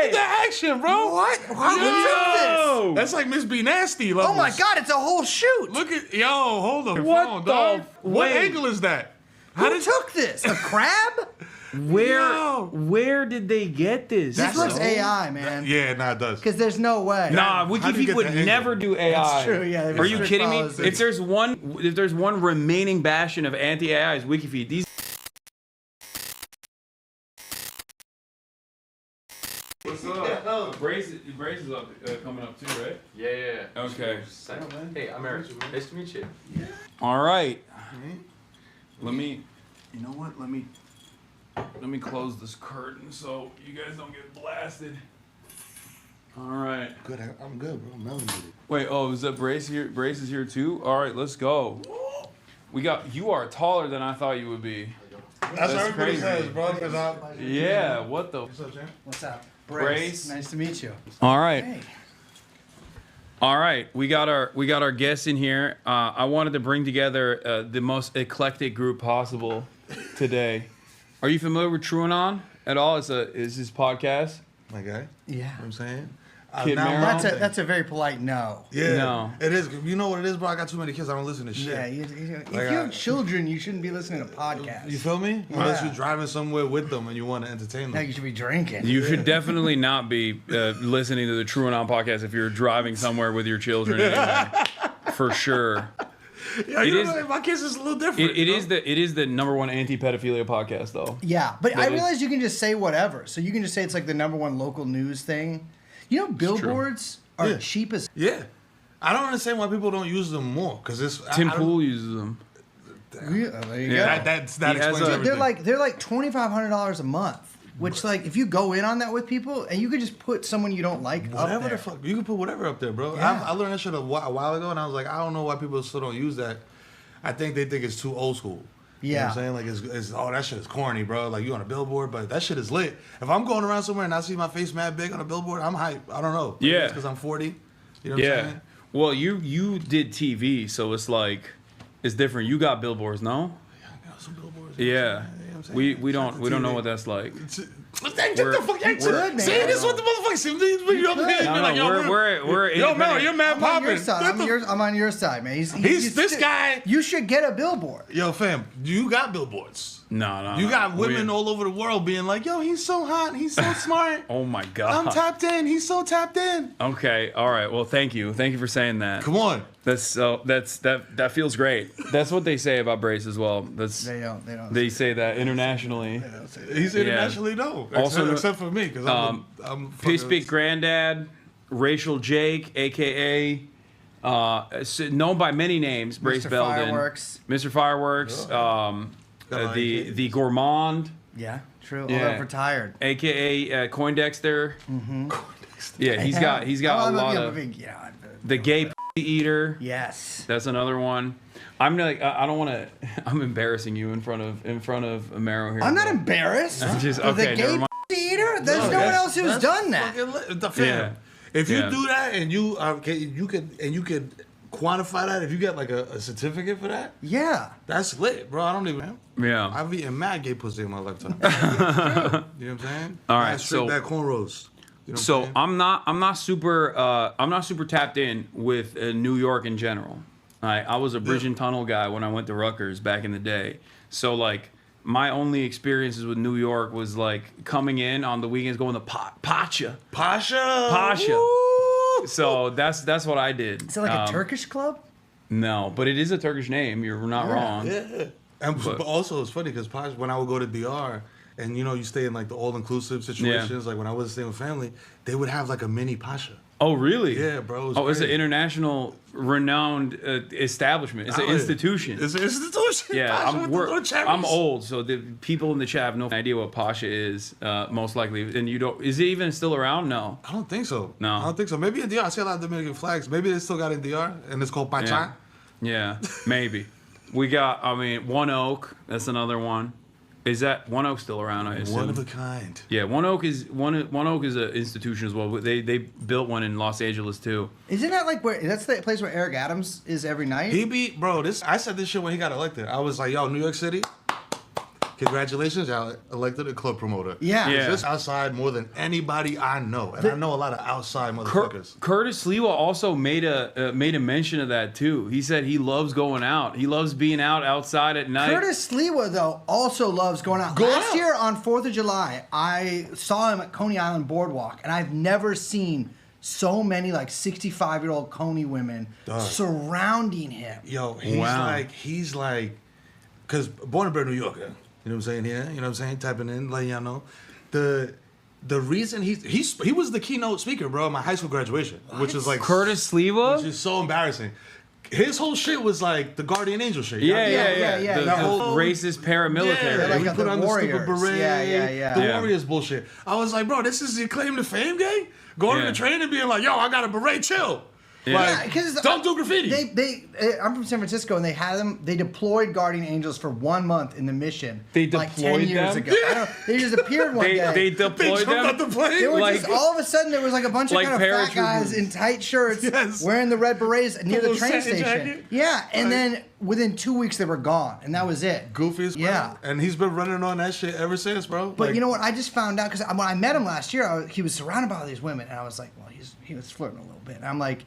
at that action, bro. What? How would you do this? That's like Miss B Nasty levels. Oh my God, it's a whole shoot. Look at hold on. What phone, the dog. What wait. angle is that? Who took this? A crab? Where did they get this? This looks AI, man. Yeah, nah, it does. Because there's no way. Nah, How do you WikiFeed get would the angle? never do AI. That's true, yeah. Are you kidding me? Policy. If there's one remaining bastion of anti-AI is WikiFeed. These. What's up? Brace is up, coming up too, right? Yeah. Okay. Hey, I'm Mero. Nice to meet you. Yeah. All right. Let me. You know what? Let me close this curtain so you guys don't get blasted. All right. Good, I'm good, bro. I'm melanated. Wait. Oh, is that Brace here? Brace is here too. All right, let's go. You are taller than I thought you would be. That's what everybody crazy. says, bro. Yeah. What the? What's up, Jam? What's up? Brace. Nice to meet you. All right. Hey. All right, we got our guests in here. I wanted to bring together the most eclectic group possible today. Are you familiar with TrueAnon at all? Is his podcast? My guy. Yeah. You know what I'm saying? Kid now Mero? my That's a very polite no. Yeah. No. It is. You know what it is, bro? I got too many kids. I don't listen to shit. Yeah, if Like, you have children, you shouldn't be listening to podcasts. You feel me? Unless Yeah. you're driving somewhere with them and you want to entertain No, them. you should be drinking. You should definitely not be listening to the TrueAnon podcast if you're driving somewhere with your children. Anyway. For sure. Yeah, It you is- know, my kids is a little different. It is the number one anti-pedophilia podcast though. Yeah, but I That is- realize you can just say whatever. So you can just say it's like the number one local news thing. You know, billboards are Yeah. cheap as. Yeah. I don't understand why people don't use them more. Because it's. Tim I don't- Pool uses them. There you Yeah. go. That He explains has a- everything. They're like $2,500 a month. Which, like, if you go in on that with people, and you could just put someone you don't like up Whatever there. the fuck. You can put whatever up there, bro. Yeah. I learned that shit a while ago, and I was like, I don't know why people still don't use that. I think they think it's too old school. You know what I'm saying? Like, it's oh, that shit is corny, bro. Like, you on a billboard, but that shit is lit. If I'm going around somewhere and I see my face mad big on a billboard, I'm hype. I don't know. Yeah. Because I'm 40. You know what I'm saying? Well, you did TV, so it's like it's different. You got billboards, no? Yeah, I got some billboards. Yeah. You know what I'm saying? We Shout out don't to know TV. what that's like. Get the fuck out good, man. See, this is what the motherfucker see. You up here, No, be like, yo, we're yo, Mero, you're mad I'm on your popping. side. I'm on your side, man. He's this guy. You should get a billboard. Yo, fam, you got billboards. No. You got women all over the world being like, yo, he's so hot, he's so smart. Oh my god. I'm tapped in, he's so tapped in. Okay. All right. Well, thank you for saying that. Come on. That feels great. That's what they say about Brace as well. They don't. They say that internationally. He's internationally known. Also, except for me, because I'm Piss fucking- Big Granddad, Racial Jake, aka known by many names, Brace Mr. Belden, Fireworks. Mr. Fireworks, the Gourmand, Yeah, true. Yeah. Although retired. aka Coindexter. Yeah, he's got a lot of the gay eater. Yes. That's another one. I'm like I don't want to. I'm embarrassing you in front of Mero here. I'm not embarrassed. Just- The okay, never gay mind. eater? There's no one else who's done that. Yeah. If you Yeah. do that and you could quantify that, if you get like a certificate for that, Yeah. that's lit, bro. I don't even. Yeah. I've eaten mad gay pussy in my lifetime. You know what I'm saying? All right, Mad straight back cornrows. You know what So I'm saying? I'm not super tapped in with New York in general. I was a bridge and tunnel guy when I went to Rutgers back in the day. So like my only experiences with New York was like coming in on the weekends going to Pacha. Pasha. So that's what I did. Is it like a Turkish club? No, but it is a Turkish name. You're not wrong. Yeah. And but also it's funny because when I would go to DR and you stay in like the all-inclusive situations, like when I was staying with family, they would have like a mini Pasha. Oh really? Yeah, bro. Oh, it's an crazy. international renowned establishment. It's an institution. It's an institution. Yeah, Pasha with the little cherries. I'm old, so the people in the chat have no idea what Pasha is, most likely. And you don't. Is it even still around? No. I don't think so. No. I don't think so. Maybe in DR. I see a lot of Dominican flags. Maybe they still got it in DR, and it's called Pacha. Yeah, maybe. We got. I mean, One Oak. That's another one. Is that One Oak still around? I assume. One of a kind. Yeah, One Oak is an institution as well. They built one in Los Angeles too. Isn't that like where? That's the place where Eric Adams is every night. He be bro. I said this shit when he got elected. I was like, yo, New York City. Congratulations, y'all elected a club promoter. Yeah. Yeah. Just outside more than anybody I know, and I know a lot of outside motherfuckers. Curtis Lewa also made a mention of that too. He said he loves going out. He loves being outside at night. Curtis Lewa, though, also loves going out. Last year on 4th of July, I saw him at Coney Island Boardwalk, and I've never seen so many like 65-year-old Coney women surrounding him. Yo, he's like, because born and bred New Yorker. You know what I'm saying here? You know what I'm saying? Typing in, letting y'all know. The reason he was the keynote speaker, bro, at my high school graduation, which is like Curtis Lewa? which is so embarrassing. His whole shit was like the guardian angel shit. Yeah. The whole racist paramilitary. like he the put on Warriors. the stupid beret. Yeah. The Warriors bullshit. I was like, bro, this is your claim to fame, gang? Going to the train and being like, yo, I got a beret, chill. Yeah. Like, don't do graffiti. I'm from San Francisco, and they deployed guardian angels for 1 month in the mission. They like deployed 10 years them? ago. They just appeared one day. They deployed jumped out them. the plane. They were like- just all of a sudden there was like a bunch of like kind of fat guys paratroopers. in tight shirts Yes. wearing the red berets near the Little train satin station. jacket. Yeah, and then within 2 weeks they were gone, and that was it. Goofy as Yeah. and he's been running on that shit ever since, bro. But you know what? I just found out because when I met him last year, he was surrounded by all these women, and I was like, well, he was flirting a little bit. And I'm like,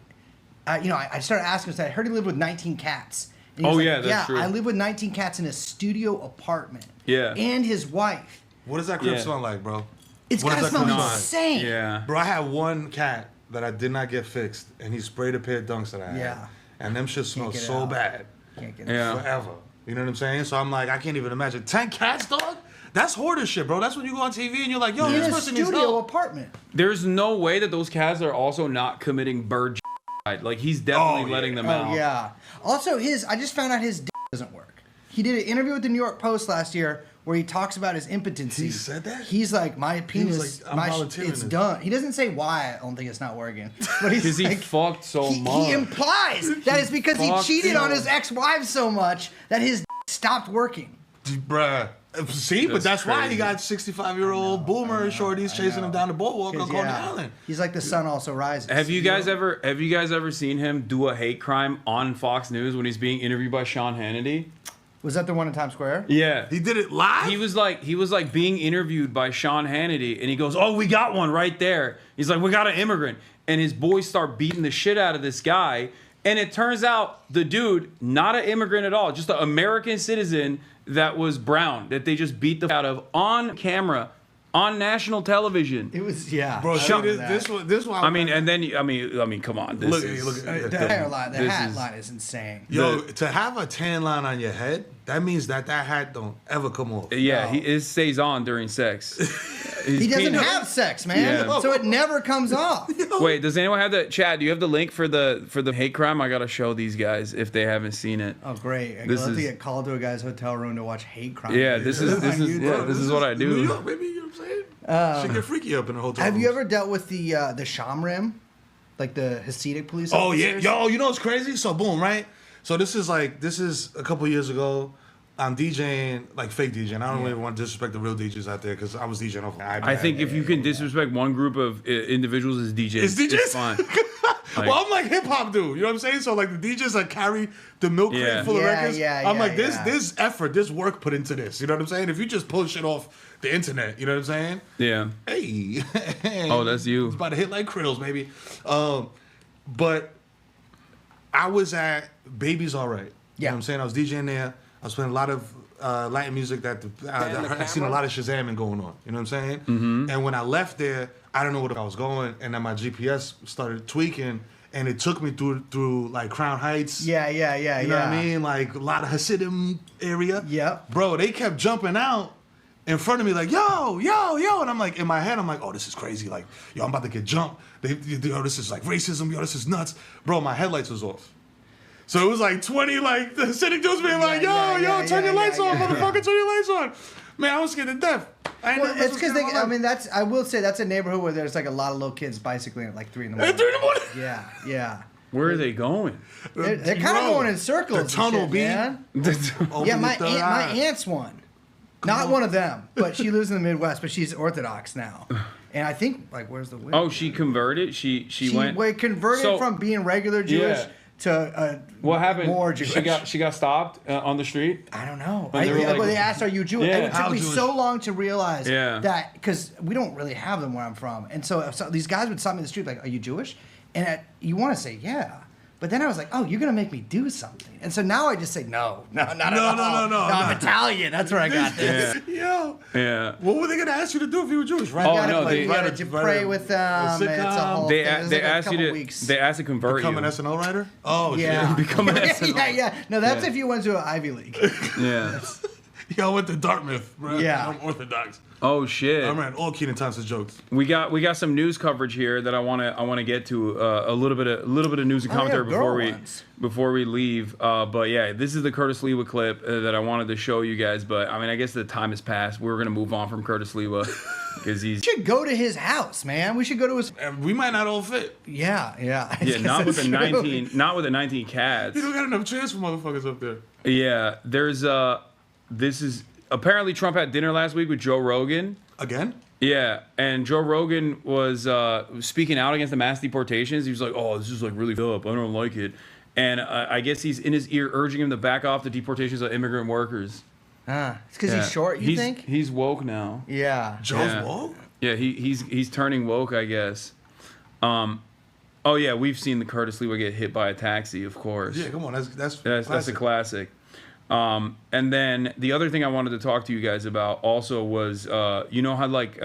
I started asking him. I heard he lived with 19 cats. And he was like, that's true. I live with 19 cats in a studio apartment. Yeah. And his wife. what does that crib Yeah. smell like, bro? It's What gotta does that smell crib like? insane. Yeah. Bro, I had one cat that I did not get fixed, and he sprayed a pair of dunks that I had. Yeah. And them shit smelled get it so out. bad. Can't get it. Yeah. Forever. You know what I'm saying? So I'm like, I can't even imagine. 10 cats, dog? That's hoarder shit, bro. That's when you go on TV and you're like, yo, In this a person needs studio help. apartment. There's no way that those cats are also not committing bird like he's definitely letting them out. Oh, yeah. Also, I just found out his doesn't work. He did an interview with the New York Post last year where he talks about his impotency. He said that? He's like, my penis, like, I'm volunteering it's this. done. He doesn't say why I don't think it's not working. But he's Because he like, fucked so he much. implies that it's because he fucked cheated on so- his ex-wife so much that his stopped working. Bruh. See, but that's why he got 65-year-old boomer shorties chasing him down the boardwalk on Coney Island. He's like the sun also rises. Have you guys ever seen him do a hate crime on Fox News when he's being interviewed by Sean Hannity? Was that the one in Times Square? Yeah. He did it live? He was like being interviewed by Sean Hannity, and he goes, "Oh, we got one right there." He's like, "We got an immigrant," and his boys start beating the shit out of this guy, and it turns out the dude, not an immigrant at all, just an American citizen that was brown that they just beat the out of on camera, on national television. It was, Bro, see, remember this one. I mean, come on. This is, look the hairline, the this hat is- line is insane. Yo, to have a tan line on your head, that means that hat don't ever come off. Yeah, it stays on during sex. He doesn't have sex, man, Yeah. so it never comes off. Wait, does anyone have the Chad? Do you have the link for the hate crime? I gotta show these guys if they haven't seen it. Oh, great! I This love to is- get called to a guy's hotel room to watch hate crime. Yeah, videos this is on YouTube. this is what I New do. York, baby, you know what I'm saying? Shit get freaky up in the hotel Have you rooms. ever dealt with the Shamrim, like the Hasidic police? Oh yeah, officers? yo, you know what's crazy? So boom, right? So this is a couple years ago. I'm DJing, like fake DJing. I don't really want to disrespect the real DJs out there because I was DJing off. I think if you can disrespect one group of individuals as DJs, It's DJs? it's fine. well, I'm like hip hop dude. You know what I'm saying? So like the DJs that carry the milk crate Yeah. full of Yeah, records. yeah, I'm yeah, like, yeah. there's effort, there's work put into this. You know what I'm saying? If you just pull shit off the internet, you know what I'm saying? Yeah. Hey. Oh, that's you. It's about to hit like Kriddles, baby. But I was at Baby's All Right. You know Yeah. what I'm saying? I was DJing there. I was playing a lot of Latin music that I seen a lot of Shazamming going on. You know what I'm saying? Mm-hmm. And when I left there, I don't know where I was going, and then my GPS started tweaking, and it took me through like Crown Heights. Yeah. You know what I mean? Like a lot of Hasidim area. Yep. Bro, they kept jumping out in front of me like, yo. And I'm like, in my head, I'm like, oh, this is crazy. Like, yo, I'm about to get jumped. Yo, this is like racism. Yo, this is nuts. Bro, my headlights was off. So it was like 20, like, the Hasidic dudes being like, turn your lights on, motherfucker, turn your lights on. Man, I was scared to death. Well, it's because I will say that's a neighborhood where there's like a lot of little kids bicycling at like 3 in the morning. At 3 in the morning? Yeah. Where are they going? They're kind of going in circles. The tunnel and B. shit, man. Open Yeah, the my third my eye. aunt's one. Not one of them, but she lives in the Midwest, but she's Orthodox now. And I think, like, where's the win? Oh, she converted. She went. converted So- from being regular Jewish Yeah. to what happened? more Jewish. She got stopped on the street. I don't know. They They asked, "Are you Jewish?" Yeah. It took me so long to realize Yeah. that because we don't really have them where I'm from, and so these guys would stop me in the street like, "Are you Jewish?" And you want to say, "Yeah." But then I was like, oh, you're going to make me do something. And so now I just say, no, not at all. No, I'm Italian. That's where I got this. Yo. Yeah. What were they going to ask you to do if you were Jewish? Right? You gotta pray with them. It's a whole they thing. they asked you to weeks. they asked to convert Become you. an SNL writer? Oh, Yeah. shit. Become an SNL. Yeah. No, that's Yeah. if you went to an Ivy League. Yeah. Yo, I went to Dartmouth, bro. Yeah. I'm Orthodox. Oh shit. I ran all Keenan Thompson jokes. We got some news coverage here that I want to get to a little bit of news and commentary before we leave. But yeah, this is the Curtis Lewa clip that I wanted to show you guys. But I mean, I guess the time has passed. We're gonna move on from Curtis Lewa because We should go to his house, man. We should go to his. And we might not all fit. Yeah. Yeah, not with the 19 cats. You don't got enough chance for motherfuckers up there. Yeah, there's this is apparently Trump had dinner last week with Joe Rogan. Again? Yeah, and Joe Rogan was speaking out against the mass deportations. He was like, "Oh, this is like really dope. I don't like it." And I guess he's in his ear urging him to back off the deportations of immigrant workers. It's because he's short. You think? He's woke now? Yeah. Joe's woke? Yeah, he's turning woke, I guess. Oh yeah, we've seen the Curtis Lewa get hit by a taxi, of course. Yeah, come on, that's a classic. And then the other thing I wanted to talk to you guys about also was, you know how like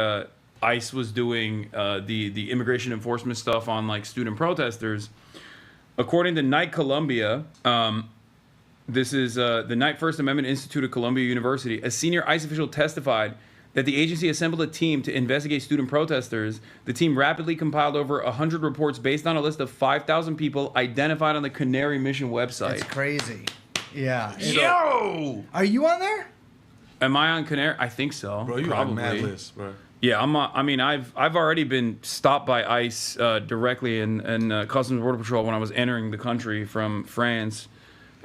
ICE was doing the immigration enforcement stuff on like student protesters. According to Knight Columbia, this is the Knight First Amendment Institute of Columbia University, a senior ICE official testified that the agency assembled a team to investigate student protesters. The team rapidly compiled over 100 reports based on a list of 5,000 people identified on the Canary Mission website. It's crazy. Yeah. Yo! Are you on there? Am I on Canary? I think so. Bro, you probably. on mad list, bro. Yeah, I mean, I've already been stopped by ICE directly in Customs and Border Patrol when I was entering the country from France.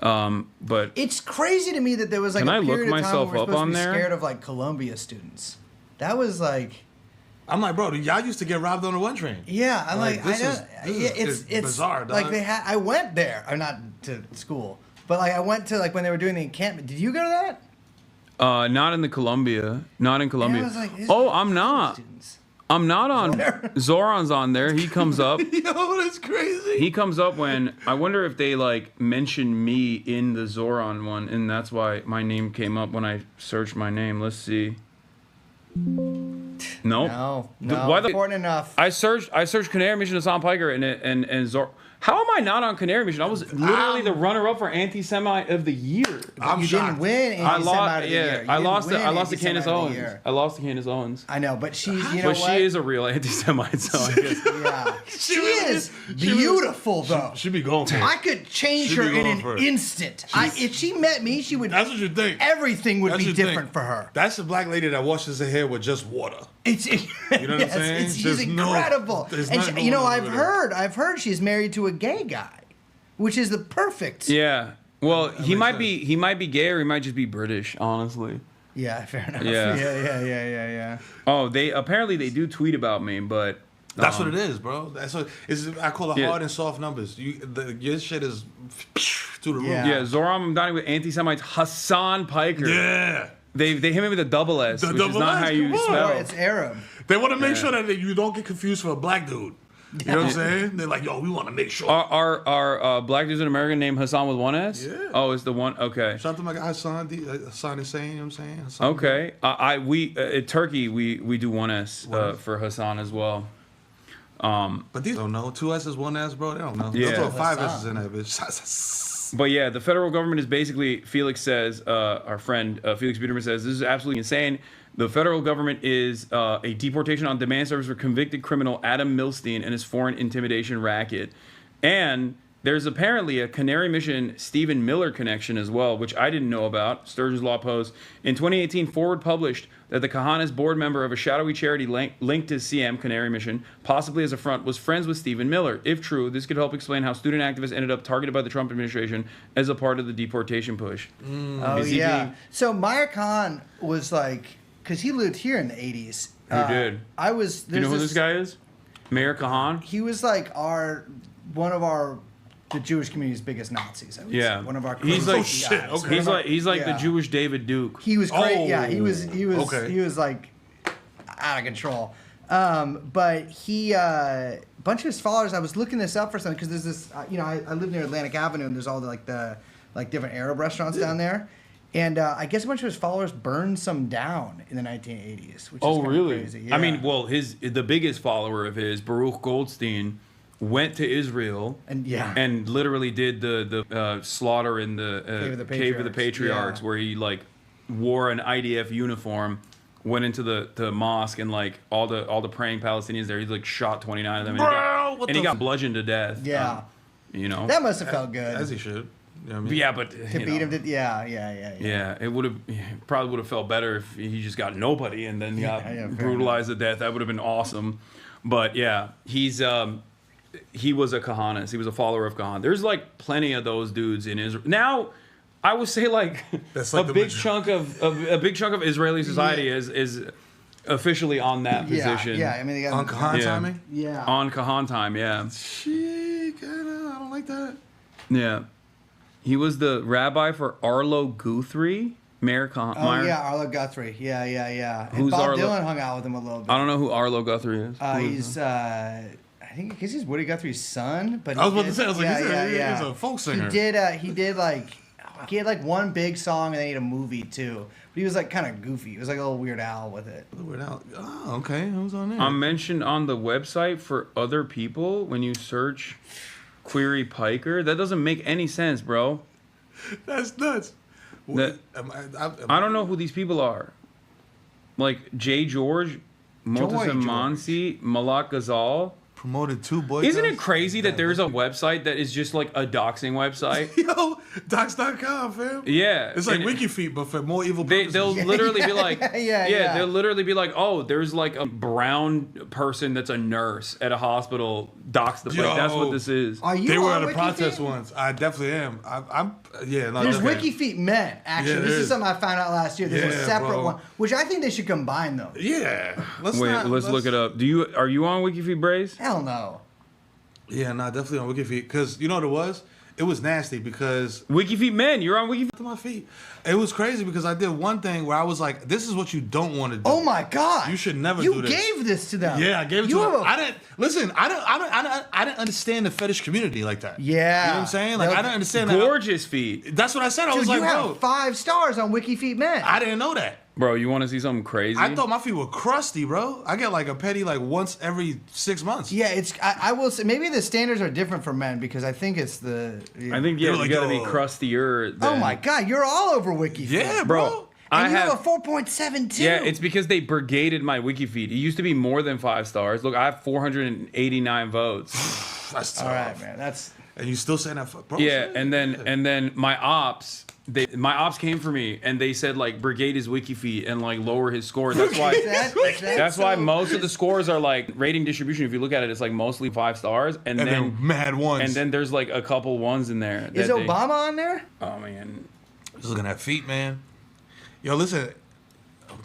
But it's crazy to me that there was like Can a I look period of time myself where we're up supposed on to be there? scared of like Columbia students. That was like. I'm like, bro, y'all used to get robbed on the one train. Yeah, I'm like this I is- don't. this Yeah, is it's bizarre, dog. like they had. I went there. I'm not to school, but like I went to like when they were doing the encampment. Did you go to that? not in Columbia. Not in Columbia. Yeah, I was like, Oh, I'm not. Students. I'm not on. Zoran's on there. He comes up. Yo, that's crazy. He comes up when I wonder if they like mention me in the Zoran one, and that's why my name came up when I searched my name. Let's see. Nope. No. Why the- Important enough. I searched Canary Mission Hasan Piker and Zor. How am I not on Canary Mission? I was literally the runner-up for Anti-Semite of the Year. I'm you shocked. didn't win. I Anti-Semite lost. of the Yeah, year. I lost. Didn't I win lost to Candace Anti-Semite of the Owens. year. I lost to Candace Owens. I know, but she's you know But what? she is a real anti-Semite, so I guess. Yeah, she is beautiful though. She be going for it. I could change She her be in going an for it. instant. If she met me, she would. That's what you think. Everything would That's be what you think. different for her. That's the black lady that washes her hair with just water. It's You know what I'm saying? she's There's incredible. there's And nothing she, you know, going on with I've heard she's married to a gay guy, which is the perfect. Yeah. Well, he makes might be gay or he might just be British. Honestly. Yeah, fair enough. Yeah. Yeah. Oh, they do tweet about me, but That's what it is, bro. That's what I call it Yeah. hard and soft numbers. Your shit is through the roof. Yeah. yeah, Zoran Mamdani with anti-Semites Hasan Piker. Yeah. They hit me with a double S, The which is double not S, how you come on. spell. Or it's Arab. They want to make Yeah. sure that you don't get confused for a black dude. You know what I'm saying? They're like, yo, we want to make sure. Are black dudes in America named Hassan with one S? Yeah. Oh, it's the one. Okay. Shout out to my guy Hasan. Hasan is saying, you know what I'm saying? Hasan. Okay. In Turkey we do one S for Hassan as well. But these don't know. 2 S's, 1 S, bro. They don't know. Yeah. They'll throw 5 Hasan. S's in that bitch. But yeah, the federal government is basically, Felix says, our friend Felix Biederman says, this is absolutely insane. The federal government is a deportation on demand service for convicted criminal Adam Milstein and his foreign intimidation racket. And there's apparently a Canary Mission Stephen Miller connection as well, which I didn't know about. Sturgeon's Law Post. In 2018, Forward published that the Kahanas board member of a shadowy charity linked to CM, Canary Mission, possibly as a front, was friends with Stephen Miller. If true, this could help explain how student activists ended up targeted by the Trump administration as a part of the deportation push. Oh Is he yeah. being- So Meyer Khan was like, because he lived here in the '80s. Who did? I was. Do you know who this guy is? Mayor Kahan? He was like one of our the Jewish community's biggest Nazis. I would Yeah. say. One of our He's crazy like, guys. okay. he's like Yeah. the Jewish David Duke. He was great. Oh, Yeah, he was okay. like out of control. But he a bunch of his followers. I was looking this up for something because there's this. I live near Atlantic Avenue and there's all the different Arab restaurants down there. And I guess a bunch of his followers burned some down in the 1980s. Which is kinda Really? crazy. Yeah. I mean, well, the biggest follower of his, Baruch Goldstein, went to Israel and literally did the slaughter in the Cave of the Patriarchs, Yeah. where he like wore an IDF uniform, went into the mosque, and like all the praying Palestinians there, he like shot 29 of them, and he got bludgeoned to death. Yeah. That must have felt good. As he should. You know what I mean? Yeah, but to beat him. Yeah. It probably would have felt better if he just got nobody and then got brutalized to death. That would have been awesome. But yeah, he was a Kahanis. He was a follower of Kahan. There's like plenty of those dudes in Israel now. I would say like a big chunk of Israeli society is officially on that position. Yeah, I mean they got on Kahan timing. Yeah, on Kahan time. Yeah. She I don't like that. Yeah. He was the rabbi for Arlo Guthrie, Mayor Kahan. Oh, yeah, Arlo Guthrie. Yeah. And Who's Bob Arlo? Dylan hung out with him a little bit. I don't know who Arlo Guthrie is. He's, I think he's Woody Guthrie's son. But I was about to say, he's a folk singer. He had like one big song and then he had a movie too. But he was like kind of goofy. It was like a little Weird Al with it. Weird Al. Oh, okay. Who's on there? I'm mentioned on the website for other people when you search Query Piker. That doesn't make any sense, bro. That's nuts. I don't know who these people are. Like Jay George, Motasem Mansi, Malak Ghazal. Promoted 2 boys. Isn't it crazy that there's a website that is just like a doxing website? Yo, docs.com, fam. Yeah. It's like WikiFeet, but for more evil purposes. They'll literally be like, yeah. They'll literally be like, oh, there's like a brown person that's a nurse at a hospital. Dox the place. That's what this is. Are you They were on at a WikiFeet? protest once. I definitely am. There's WikiFeet Men, actually. Yeah, this is is. something I found out last year. There's a separate one, which I think they should combine though. Yeah. Let's look it up. Are you on WikiFeet, Braze? Hell no. Yeah, definitely on WikiFeet. Because you know what it was? It was nasty because... WikiFeet Men, you're on WikiFeet? To my feet. It was crazy because I did one thing where I was like, this is what you don't want to do. Oh my God. You should never do this. You gave this to them. Yeah, I gave it to them. I didn't understand the fetish community like that. Yeah. You know what I'm saying? Like, I didn't understand that. Gorgeous feet. That's what I said. I was Dude, like, you bro. have 5 stars on WikiFeet Men. I didn't know that. Bro, you want to see something crazy? I thought my feet were crusty, bro. I get like a petty like once every 6 months. Yeah, I will say maybe the standards are different for men because I think it's the. I think you gotta be crustier. Oh my God, you're all over WikiFeet. Yeah, bro. And you have a 4.72. Yeah, it's because they brigaded my WikiFeed. It used to be more than 5 stars. Look, I have 489 votes. That's tough. All right, man. That's. And you still saying that, bro? Yeah, and then my ops. My ops came for me and they said like brigade his WikiFeed and like lower his score. That's why. That's why most of the scores are like rating distribution. If you look at it, it's like mostly 5 stars, and then mad ones. And then there's like a couple ones in there. Is Obama on there? Oh man, just looking at feet, man. Yo, listen.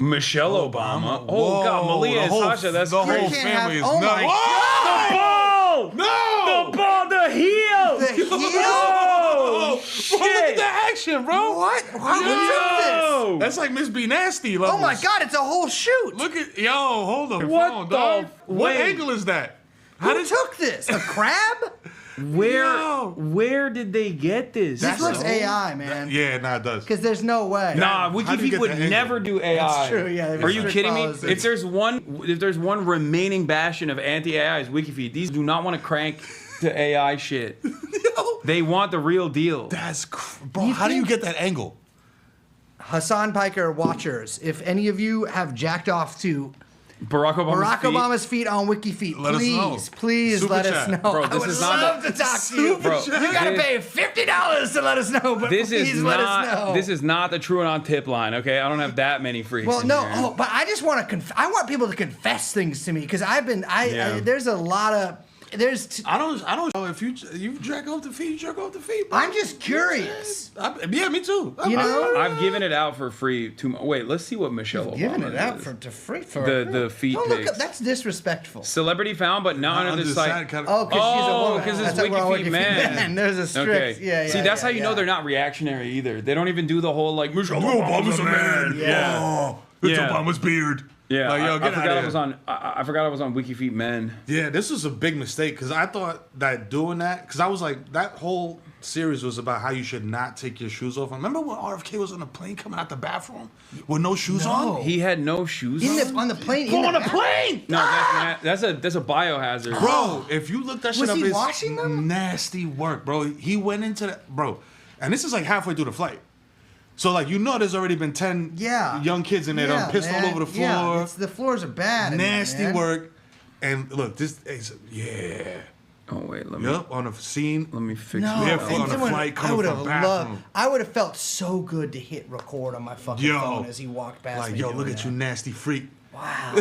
Michelle Obama. Oh Whoa, God, Malia and Sasha. That's the crazy. whole family is oh nuts. my Whoa! God. No! The ball, the heel. The heel? Oh, Bro, look at the action, bro. What? Who took this? That's like Miss B Nasty levels. Oh my God, it's a whole shoot. Look at hold on. What phone, the dog. What wait. angle is that? Who took this? A crab? Where did they get this? This looks AI, man. Yeah, it does. Because there's no way. Nah, How do you WikiFeed get would that angle? never do AI. That's true, yeah. Are you kidding me? Policy. If there's one remaining bastion of anti-AI is WikiFeed. These do not want to crank to AI shit. Yo, They want the real deal. bro. How do you get that angle? Hasan Piker watchers, if any of you have jacked off to Barack Obama's feet on WikiFeet, Let us know. please Super let us chat. know. Bro, I this would is not love the- to talk to you. Bro, You gotta pay $50 to let us know, but This please is let us know. not. This is not the TrueAnon tip line. Okay, I don't have that many freaks. Well, in no, here. but I just want to I want people to confess things to me because there's a lot of there's. I don't know if you jerk off the feet, you jerk off the feet. Bro. I'm just curious. Yeah, me too. You know, I've given it out for free. Wait, let's see what Michelle Obama giving it out is. for free for the feet Don't look pics. up, that's disrespectful. Celebrity found, but not under the site. Oh, because she's a woman. because it's That's why Wiki Feet Man. There's a strict. Okay. Yeah. See, that's how you know they're not reactionary either. They don't even do the whole like Michelle Obama's a man. Yeah. Oh, it's Yeah. Obama's beard. Yeah, Like, yo, I get forgot out I was on. I forgot I was on Wiki Feet Men. Yeah, this was a big mistake because I thought that doing that, because I was like, that whole series was about how you should not take your shoes off. Remember when RFK was on the plane coming out the bathroom with no shoes on? He had no shoes on the plane. Go on the plane! No, that's a biohazard. Bro, if you look that shit Was up, he it's washing them? nasty work, bro. He went into that, bro, and this is like halfway through the flight. So, like, you know there's already been 10 young kids in there done pissed all over the floor. Yeah, the floors are bad. Nasty work. And look, this is, Oh, wait, let me. Yep, on a scene. Let me fix No, it. Barefoot on the flight coming from bathroom. I would have felt so good to hit record on my fucking phone as he walked past like, me. yo, look at you, nasty freak. Wow.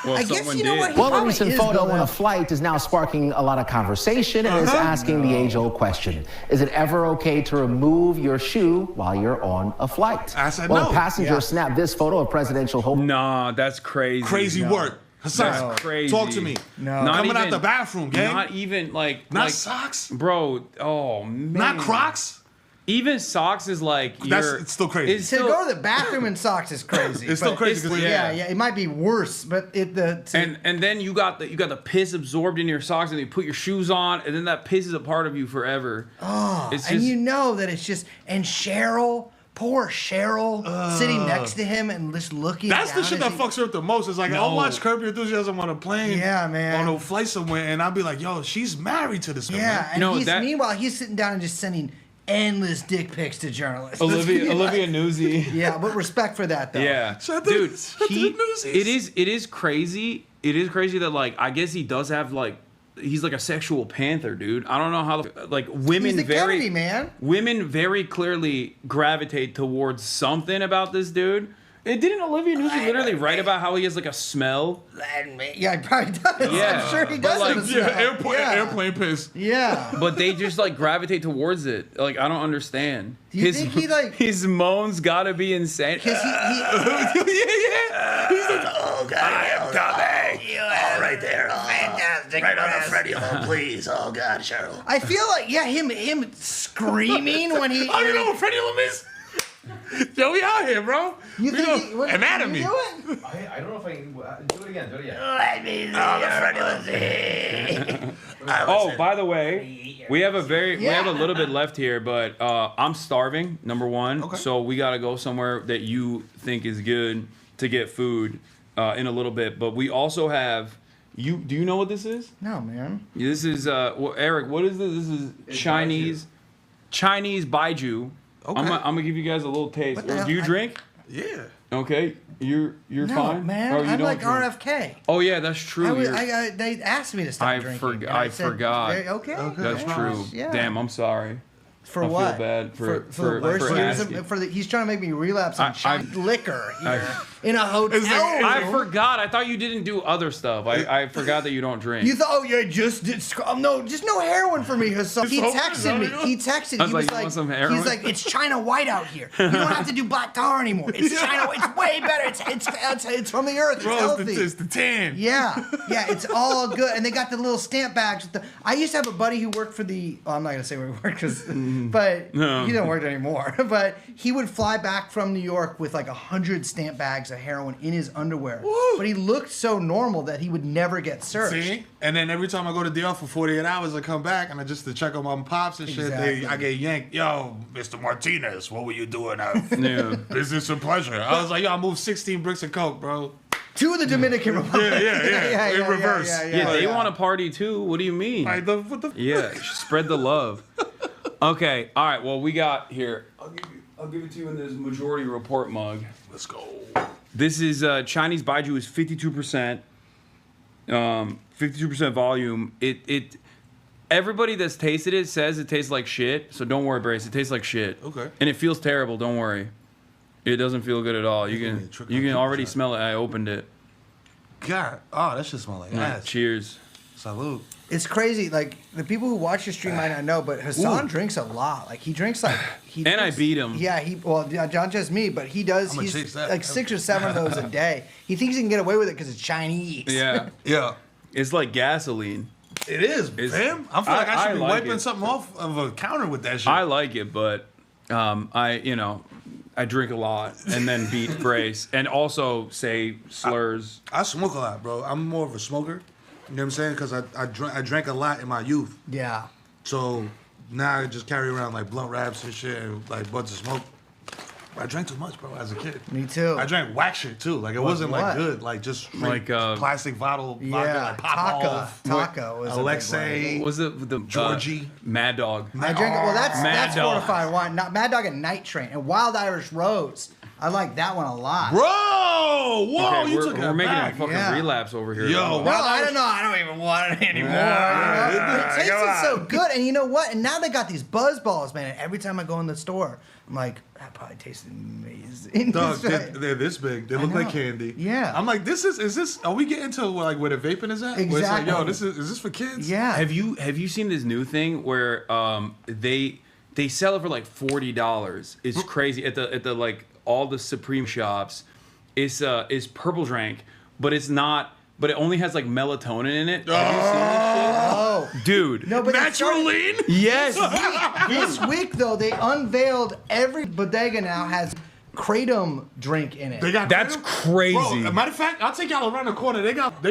Well, I guess someone you know did. what? He Well, a probably recent is, photo though. on a flight is now sparking a lot of conversation and is asking the age-old question. Is it ever okay to remove your shoe while you're on a flight? I said well, no. a passenger snapped this photo of presidential home. Nah, that's crazy. Crazy work. Hasan, That's crazy. talk to me. No. Not Coming even, out the bathroom, gang. Not even like Not like, socks. bro. Oh man. Not Crocs. Even socks is like It's still crazy. It's To still, go to the bathroom in socks is crazy. It's still but crazy. 'Cause yeah. Yeah, it might be worse, but and then you got the piss absorbed in your socks, and you put your shoes on, and then that piss is a part of you forever. Oh, It's and just- you know that it's just poor Cheryl sitting next to him and just looking. That's the down shit as that fucks her up the most. It's like, I'll watch Curb Your Enthusiasm on a plane. Yeah, man. On a flight somewhere, and I'll be like, yo, she's married to this man. Yeah, and know, meanwhile he's sitting down and just sending endless dick pics to journalists. Olivia Newsy. Yeah, but respect for that though. Yeah, Shout out to- dude, shout out to the newsies. it is crazy. It is crazy that like I guess he does have like he's like a sexual panther, dude. I don't know how like women He's the Kennedy man. Women very clearly gravitate towards something about this dude. It didn't Olivia Newsy literally write about how he has like a smell? Yeah, he probably does. Yeah, I'm sure he but, does. like, have a smell. Airplane piss. Yeah. But they just like gravitate towards it. Like I don't understand. Do you think he, like- his moans gotta be insane? Because he He's like, oh, God, I'm coming. Oh, right there. Oh, fantastic. Right on the Freddy. Oh, please. Oh, God, Cheryl. I feel like him screaming when he. Oh, you know what Freddie Lum is? Yo, we out here, bro. You think what, anatomy. You do it? I don't know if I can do it again. Do it again. Let me see your pussy. Oh, by the way, we have a little bit left here, but I'm starving. Number one, Okay. so we gotta go somewhere that you think is good to get food in a little bit. But we also have. Do you know what this is? No, man. This is Eric. What is this? This is Chinese baijiu. Okay. I'm gonna give you guys a little taste. What the hell? Do you drink? Yeah. Okay, you're No, fine. man. Or you I'm don't like drink? RFK. Oh yeah, that's true. They asked me to stop I drinking. forg- and I said, forgot. Okay. That's okay. true. Yeah. Damn, I'm sorry. For I feel what? bad for the worst for years asking. he's trying to make me relapse on liquor here in a hotel. I forgot. I thought you didn't do other stuff. I forgot that you don't drink. You thought, oh yeah, just no heroin for me. Hasan. He texted me. He texted. I He was like, was "You want some heroin?" he's like, it's China White out here. You don't have to do black tar anymore. It's China. It's way better. It's from the earth. It's Bro, healthy. it's the tan. Yeah, it's all good, and they got the little stamp bags. I used to have a buddy who worked for the. I'm not gonna say where he worked, but he don't work anymore. But he would fly back from New York with like 100 stamp bags of heroin in his underwear. Woo. But he looked so normal that he would never get searched. See? And then every time I go to DR for 48 hours, I come back and I just to check on my pops and shit. Exactly. I get yanked. Yo, Mr. Martinez, what were you doing out? Yeah. Business and pleasure. I was like, yo, I moved 16 bricks of coke, bro. To the Dominican Republic. Yeah. In reverse. Yeah, they want to party too. What do you mean? Like, what the Yeah, spread the love. Okay, all right. Well, we got here. I'll give it to you in this majority report mug. Let's go. This is Chinese baijiu is 52%. 52% volume. It. Everybody that's tasted it says it tastes like shit. So don't worry, Brace. It tastes like shit. Okay. And it feels terrible. Don't worry. It doesn't feel good at all. You can already smell it. I opened it. God. Oh, that shit smell like ass. Cheers. Salud. It's crazy. Like the people who watch your stream might not know, but Hasan drinks a lot. Like he drinks like I beat him. Yeah, not just me, but he does. He's like 6 or 7 of those a day. He thinks he can get away with it because it's Chinese. Yeah, Yeah. it's like gasoline. It is, fam. I feel like I should be like wiping it. something off of a counter with that shit. I like it, but I drink a lot and then beat Grace and also say slurs. I smoke a lot, bro. I'm more of a smoker. You know what I'm saying? Because I drank a lot in my youth. Yeah. So now I just carry around like blunt wraps and shit and like butts of smoke. I drank too much, bro, as a kid. Me too. I drank whack shit too. Like it wasn't what? like good. Like just straight Like, plastic vodka, like pop off. Taco was Alexei. What was it? The Georgie. Mad Dog. I drink. Well, that's Mad Dog. fortified wine. Not Mad Dog and Night Train and Wild Irish Rose. I like that one a lot. Bro, whoa, Okay, you took we're it making back. a fucking Yeah. relapse over here. Yo, No, I don't know. I don't even want it anymore. It tasted so good, and you know what? And now they got these buzz balls, man. And every time I go in the store, I'm like, that probably tasted amazing. Dog, they're this big. They look like know. candy. Yeah. I'm like, is this? Are we getting to like where the vaping is at? Where it's like, Exactly. yo, is this for kids? Yeah. Have you seen this new thing where they sell it for like $40? It's crazy at the like all the Supreme shops. It's purple drank, but it's not. But it only has like melatonin in it. Have you seen this shit? Oh. Dude. No, but Natural lean? Yes. this week though, they unveiled every bodega now has kratom drink in it. They got That's Kratom? crazy. Bro, matter of fact, I'll take y'all around the corner. They got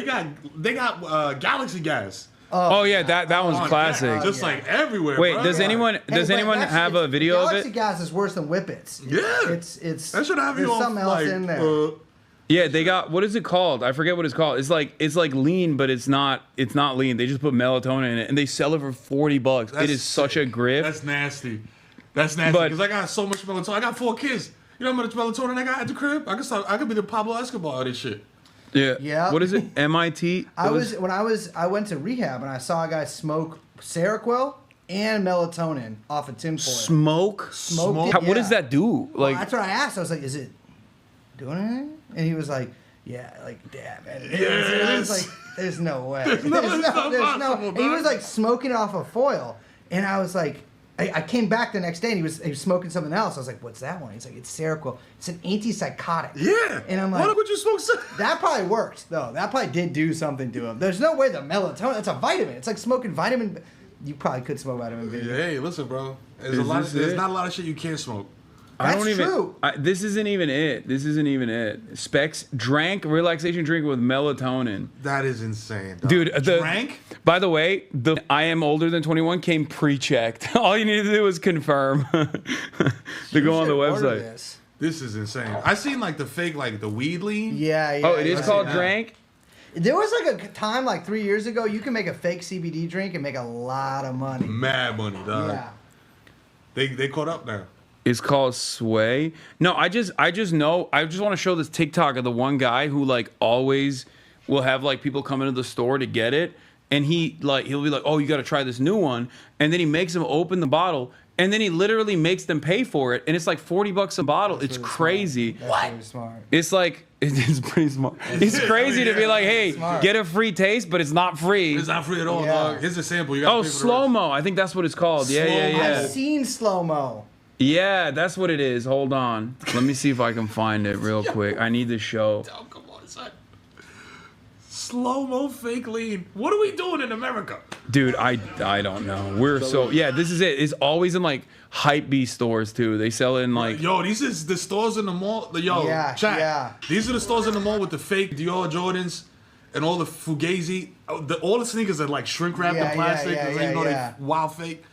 Galaxy gas. Oh yeah, that one's On classic. deck, just like everywhere. Wait, bro. does anyone Hey, but that's- have a video of Galaxy it? gas is worse than Whippets. Yeah. It's That should have there's you on something else like, in there. Yeah, they got, what is it called? I forget what it's called. It's like lean, but it's not lean. They just put melatonin in it and they sell it for $40. It is such a grip. That's nasty. That's nasty. But- Because I got so much melatonin. I got 4 kids. You know how much melatonin I got at the crib? I could be the Pablo Escobar of this shit. Yeah. Yeah. What is it? MIT? I went to rehab and I saw a guy smoke Seroquel and melatonin off of tinfoil. Smoke? Smoked it, What does yeah. that do? Well, Like, that's what I asked. I was like, "Is it doing anything?" And he was like, "Yeah, like damn." And I was like, "There's no way. There's not no." possible, And he was dog. like smoking it off of foil, and I was like, I came back the next day and he was smoking something else. I was like, "What's that one?" He's like, "It's Seroquel. It's an antipsychotic." Yeah. And I'm why like, would you smoke so? that probably worked though. That probably did do something to him. There's no way the melatonin. It's a vitamin. It's like smoking vitamin. You probably could smoke vitamin B. Hey, listen, bro. Is There's this it? not a lot of shit you can't smoke. I That's don't even. true. This isn't even it. Specs drank relaxation drink with melatonin. That is insane, dog. Dude, Drank? By the way, the I am older than 21 came pre-checked. All you needed to do was confirm to go on the Order website. this. This is insane. I seen like the fake, like the weed lean. Yeah. Oh, it is yeah. called that. drank? There was like a time like 3 years ago you can make a fake CBD drink and make a lot of money. Mad money, dog. Yeah. They caught up now. It's called Sway. No, I just know. I just want to show this TikTok of the one guy who like always will have like people come into the store to get it, and he'll be like, "Oh, you got to try this new one," and then he makes them open the bottle, and then he literally makes them pay for it, and it's like $40 a bottle. It's really crazy. That's really smart. It's like it's pretty smart. It's crazy to be like, "Hey, Smart. get a free taste," but it's not free. It's not free at all, Yeah. dog. Here's a sample. You gotta Oh, pay for the slow rest. mo. I think that's what it's called. Yeah, yeah, Slow-mo. yeah. I've seen slow mo. Yeah, that's what it is. Hold on. Let me see if I can find it real quick. I need to show. Oh, come on, son. Slow-mo fake lean. What are we doing in America? Dude, I don't know. We're so yeah, this is it. It's always in like hype beast stores too. They sell it in like Yo, these is the stores in the mall. Yo, Yeah, chat. yeah. These are the stores in the mall with the fake Dior Jordans and all the Fugazi. All the sneakers are like shrink wrapped Yeah, in plastic. yeah, 'cause yeah, you know yeah. they wild fake.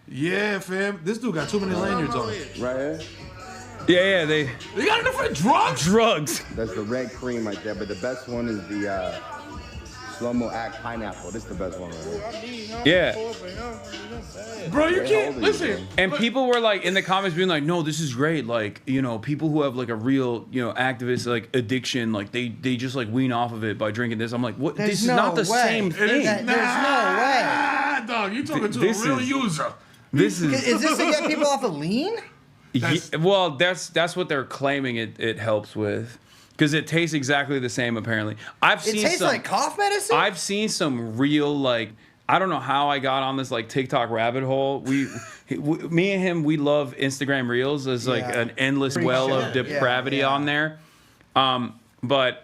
Yeah, fam. This dude got too many lanyards on. Right here. yeah, they They got enough for drugs? drugs. That's the red cream right there, but the best one is the slow-mo act pineapple. This is the best one right here. Yeah. Bro, you Wait, can't. hold it, Listen. man. And people were like in the comments being like, "No, this is great." Like, you know, people who have like a real, you know, activist like addiction, like they just like wean off of it by drinking this. I'm like, "What? There's this is no not the way. same It is thing." There's no way. Ah, dog, you talking to This a real is- user. This is Is this to get people off of lean? well, that's what they're claiming it helps with. Because it tastes exactly the same apparently. I've It seen tastes some, like cough medicine? I've seen some real like I don't know how I got on this like TikTok rabbit hole. Me and him, we love Instagram Reels. There's like an endless well of depravity on there. But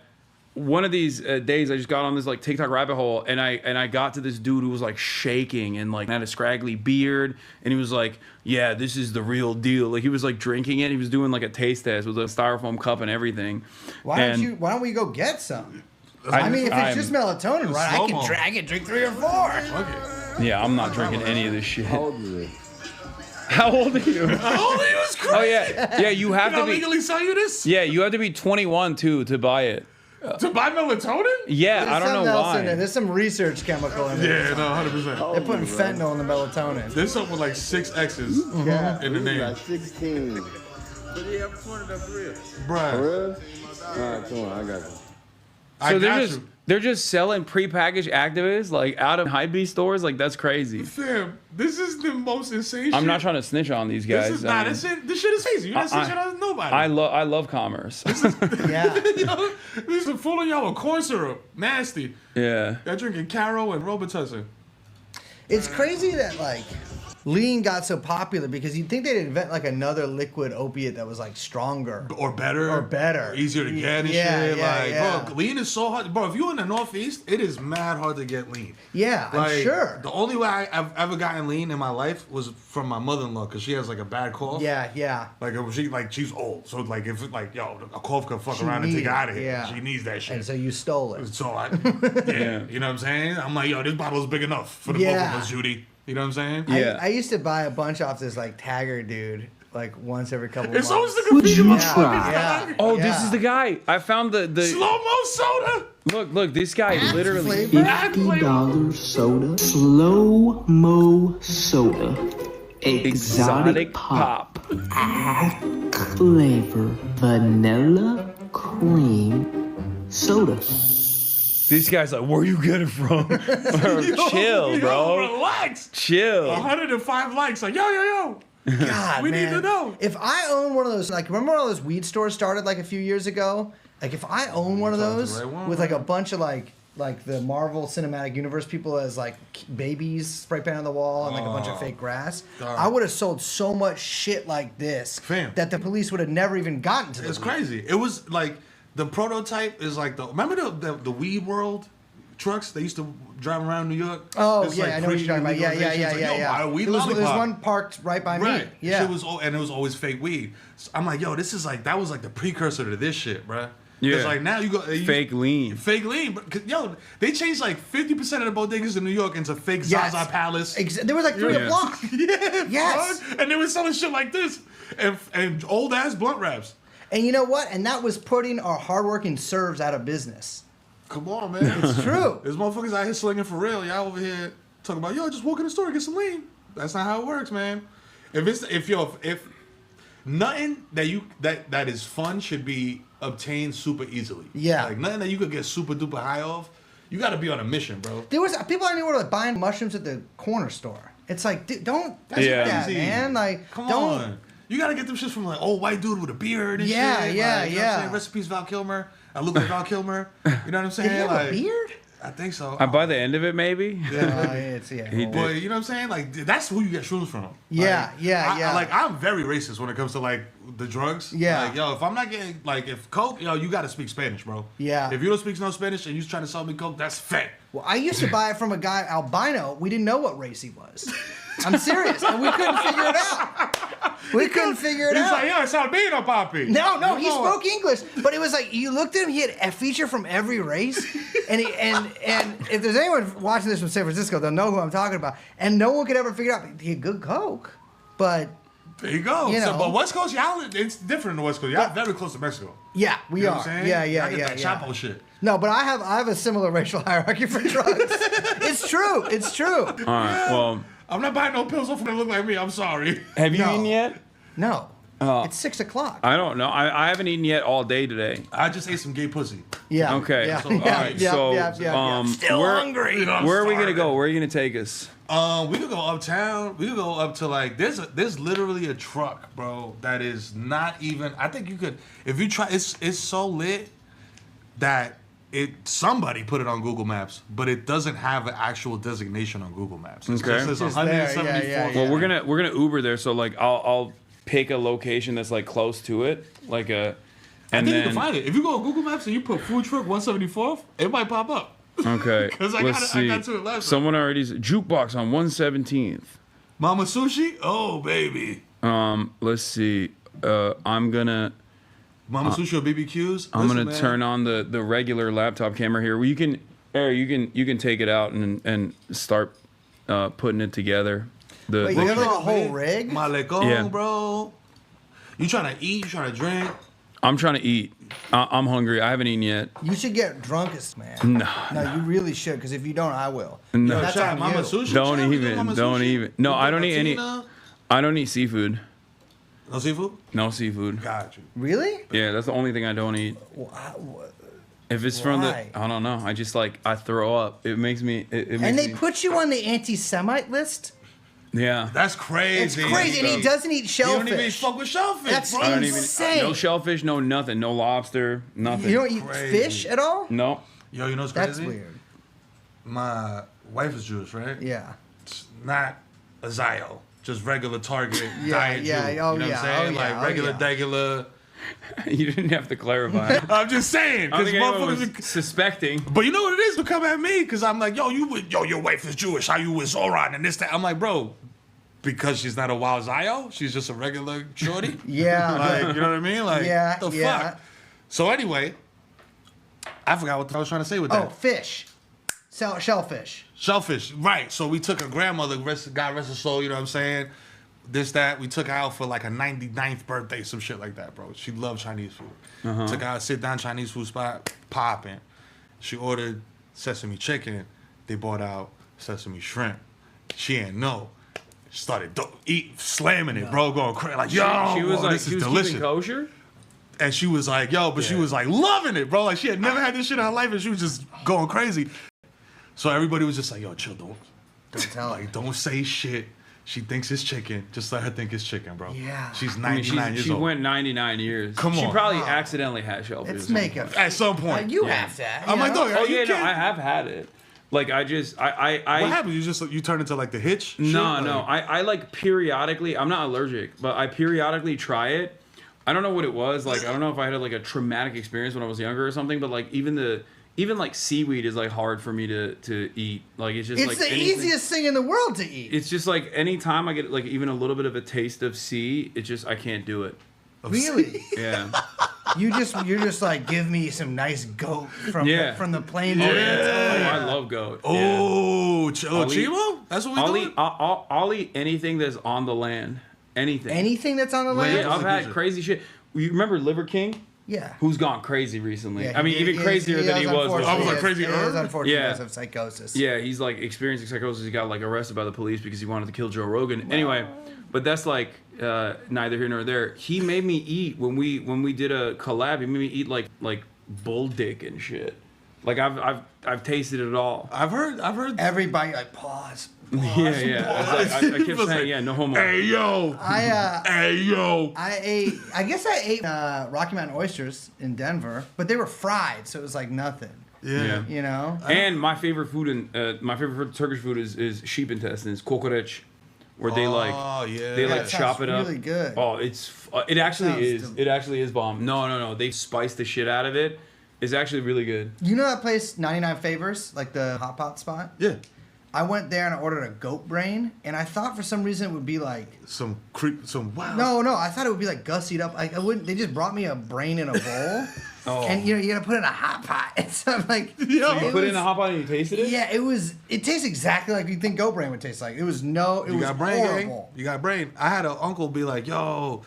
one of these days, I just got on this like TikTok rabbit hole, and I got to this dude who was like shaking and like had a scraggly beard, and he was like, "Yeah, this is the real deal." Like he was like drinking it. He was doing like a taste test with a styrofoam cup and everything. Why don't we go get some? I mean, if it's just melatonin, right? I can drink 3 or 4. Okay. Yeah, I'm not drinking any of this shit. How old is it? How old are you? How old are you? It's crazy. Oh yeah, you have to be legally sell you this. Yeah, you have to be 21 too to buy it. To buy melatonin? Yeah, I don't know why. There's some research chemical in there. Yeah, no, 100%. They're putting fentanyl in the melatonin. There's something with like 6 X's in the name. Like 16. Bruh. For real? Alright, come on, I got you. So they're just selling prepackaged activists like out of hypebeast stores. Like that's crazy. Fam, this is the most insane shit. I'm not trying to snitch on these guys. This shit is crazy. You're not snitching on nobody. I love commerce. Yeah. Yo, these are fooling y'all with corn syrup. Nasty. Yeah. They're drinking Caro and Robitussin. It's crazy that like lean got so popular because you'd think they'd invent like another liquid opiate that was like stronger Or better. Easier to get and shit. Bro, lean is so hard. Bro, if you're in the Northeast, it is mad hard to get lean. Yeah, I'm sure. The only way I've ever gotten lean in my life was from my mother-in-law because she has like a bad cough. Yeah. Like she's old, so like if like a cough could fuck around and take her out of here. Yeah. She needs that shit. And so you stole it. So you know what I'm saying? I'm like, yo, this bottle's big enough for the both of us, Judy. You know what I'm saying? Yeah. I used to buy a bunch off this like tagger dude like once every couple It's months. always the computer. Yeah. Oh, this is the guy. I found the slow-mo soda. Look, this guy literally. $50 soda, slow-mo soda, Exotic pop. flavor, vanilla cream soda. This guy's like, where you get it from? Chill, bro. Relax. Chill. 105 likes. Like, yo. God, we man. need to know. If I own one of those, like, remember when all those weed stores started like a few years ago? Like, if I own one of those with like a bunch of like the Marvel Cinematic Universe people as like babies spray painted on the wall and like a bunch of fake grass, I would have sold so much shit like this that the police would have never even gotten to. It's crazy. It was like the prototype is like remember the Weed World trucks they used to drive around New York? Oh it's yeah, like I know what you're talking about. Yeah. There's one parked right by me. Yeah, it was always fake weed. So I'm like, yo, this is like that was like the precursor to this shit, bro. Yeah. It's like now you go fake lean. Fake lean. But, yo, they changed like 50% of the bodegas in New York into fake Zaza Palace. There was like 3 a block. Yes. Bro. And they were selling shit like this. And old ass blunt wraps. And you know what? And that was putting our hardworking serves out of business. Come on, man. It's true. There's motherfuckers out here slinging for real. Y'all over here talking about, yo, just walk in the store and get some lean. That's not how it works, man. If nothing that is fun should be obtained super easily. Yeah. Like nothing that you could get super duper high off. You got to be on a mission, bro. There was people I knew were like buying mushrooms at the corner store. It's like, dude, don't do that, man. Like, come on. You got to get them shits from like old white dude with a beard and shit. Yeah. Like, you know what I'm saying? Recipes Val Kilmer. I look like Val Kilmer. You know what I'm saying? Did he have like, a beard? I think so. By the end of it, maybe. Yeah. He Boy, you know what I'm saying? Like that's who you get shrooms from. Yeah, like I'm very racist when it comes to like the drugs. Yeah. Like, yo, if I'm not getting like if coke, yo, you got to speak Spanish, bro. Yeah. If you don't speak no Spanish and you trying to sell me coke, that's fat. Well, I used to buy it from a guy albino. We didn't know what race he was. I'm serious, and we couldn't figure it out. He's like, yo, it's albino, papi. No, he spoke English, but it was like you looked at him. He had a feature from every race, and if there's anyone watching this from San Francisco, they'll know who I'm talking about. And no one could ever figure out. He had good coke, but there you go. But West Coast, y'all, it's different in the West Coast. Y'all very close to Mexico. Yeah, we you know are. What I'm saying? Yeah. Get that Chapo shit. No, but I have a similar racial hierarchy for drugs. It's true. All right. Well, I'm not buying no pills off that look like me. I'm sorry. Have you eaten yet? No. It's 6 o'clock. I don't know. I haven't eaten yet all day today. I just ate some gay pussy. Yeah. Okay. Yeah. So, all right. Still hungry. Where are we gonna go? Where are you gonna take us? We could go uptown. We could go up to like there's literally a truck, bro, that is not even. I think you could if you try. It's so lit that somebody put it on Google Maps, but it doesn't have an actual designation on Google Maps. It Okay. says Just there, 174th. yeah. Well, we're gonna Uber there, so like I'll pick a location that's like close to it, like a. I And think you then, can find it. If you go on Google Maps and you put food truck 174th, it might pop up. Okay. 'Cause I got to it last time. Someone already jukebox on 117th. Mama Sushi? Oh, baby. Let's see. I'm gonna Mama Sushi or BBQs? I'm Listen, gonna man. turn on the regular laptop camera here. Well, you can, Eric, you can take it out and start putting it together. Wait, you have like a whole Man, rig? Malecon, Yeah. bro. You trying to eat? You trying to drink? I'm trying to eat. I'm hungry. I haven't eaten yet. You should get drunkest, man. No, you really should, because if you don't, I will. No. That's Chat, on Mama you. Sushi? Don't Chat, we even. Mama Don't Sushi? even. No, We I do don't eat any. Latina? I don't eat seafood. No seafood? No seafood. Got you. Really? Yeah, that's the only thing I don't eat. If it's from Why? I don't know. I just like I throw up. It makes me. It makes And they me, put you on the anti-Semite list? Yeah. That's crazy. It's crazy, and he doesn't eat You don't even shellfish. fuck with shellfish, That's bro. I don't even. insane. No shellfish. No nothing. No lobster. Nothing. You don't eat Crazy. fish at all? No. Yo, you know what's crazy? That's weird. My wife is Jewish, right? Yeah. It's not a Zio, just regular Target Yeah, diet yeah, Jew. oh, you know yeah, what I'm saying? oh, yeah, Like oh, regular, yeah. degular. You didn't have to clarify. I'm just saying, I don't because think anyone motherfuckers. was suspecting. But you know what it is to come at me, because I'm like, yo, your wife is Jewish. How you with Zoran and this that? I'm like, bro, because she's not a wild Zio, she's just a regular shorty. Yeah. Like, you know what I mean? Like, Yeah, the yeah. fuck. So anyway, I forgot what I was trying to say with that. Oh, fish. Shellfish. Shellfish, right. So we took a grandmother, God rest her soul, you know what I'm saying? This, that. We took her out for like a 99th birthday, some shit like that, bro. She loved Chinese food. Took her out, sit down, Chinese food spot, popping. She ordered sesame chicken. They brought out sesame shrimp. She ain't know. Started slamming it, bro, going crazy. Like, yo, She was bro, like, this she is was delicious. keeping kosher. And she was like, yo, but she was like loving it, bro. Like, she had never had this shit in her life, and she was just going crazy. So everybody was just like, yo, chill, don't tell her. like, don't say shit. She thinks it's chicken. Just let her think it's chicken, bro. Yeah. She's I mean, 99 years she old. went 99 years. Come She on. probably accidentally had shellfish. It's or makeup. something. At some point. You Yeah. have that. I'm like, dog, Oh are you yeah, no, kidding? I have had it. Like I just, What happened? You turn into like the hitch? shit? No, Like, no. I like periodically. I'm not allergic, but I periodically try it. I don't know what it was. Like I don't know if I had like a traumatic experience when I was younger or something. But like even like seaweed is like hard for me to eat. Like it's just It's like the anything- easiest thing in the world to eat. It's just like anytime I get like even a little bit of a taste of sea, it just I can't do it. Really? Yeah. You're just like, give me some nice goat from Yeah. from the plains. Oh, of yeah. Anatolia. I love goat. Oh, I'll eat- Chivo? That's what we I'll doing? eat. I'll eat anything that's on the land. Anything. Anything that's on the land. Yeah, I've had crazy shit. You remember Liver King? Yeah. Who's gone crazy recently? Yeah, I mean, even crazier than he was. I was like, He crazy is Earth? unfortunately Yeah. because of psychosis. Yeah, he's like experiencing psychosis. He got like arrested by the police because he wanted to kill Joe Rogan. Anyway, but that's like neither here nor there. He made me eat when we did a collab. He made me eat like bull dick and shit. Like I've tasted it all. I've heard. Everybody like pause. Yeah. It's like, I kept saying, yeah, no homo. Hey, yo. Hey, yo. I guess I ate Rocky Mountain oysters in Denver, but they were fried, so it was like nothing. Yeah. You know? And my favorite food Turkish food is sheep intestines, kokoreç, where they yeah. like That chop sounds it up. really good. Oh, it actually Sounds it actually is bomb. No, they spice the shit out of it. It's actually really good. You know that place, 99 Favors, like the hot pot spot? Yeah. I went there and I ordered a goat brain, and I thought for some reason it would be like Some wow. no, I thought it would be like gussied up. Like I wouldn't. They just brought me a brain in a bowl, and you gotta put it in a hot pot. And so I'm like, Yo. You put it in a hot pot and you tasted it? Yeah, it tastes exactly like you think goat brain would taste like. It was You was got brain, gang. horrible. You got brain. I had an uncle be like, yo,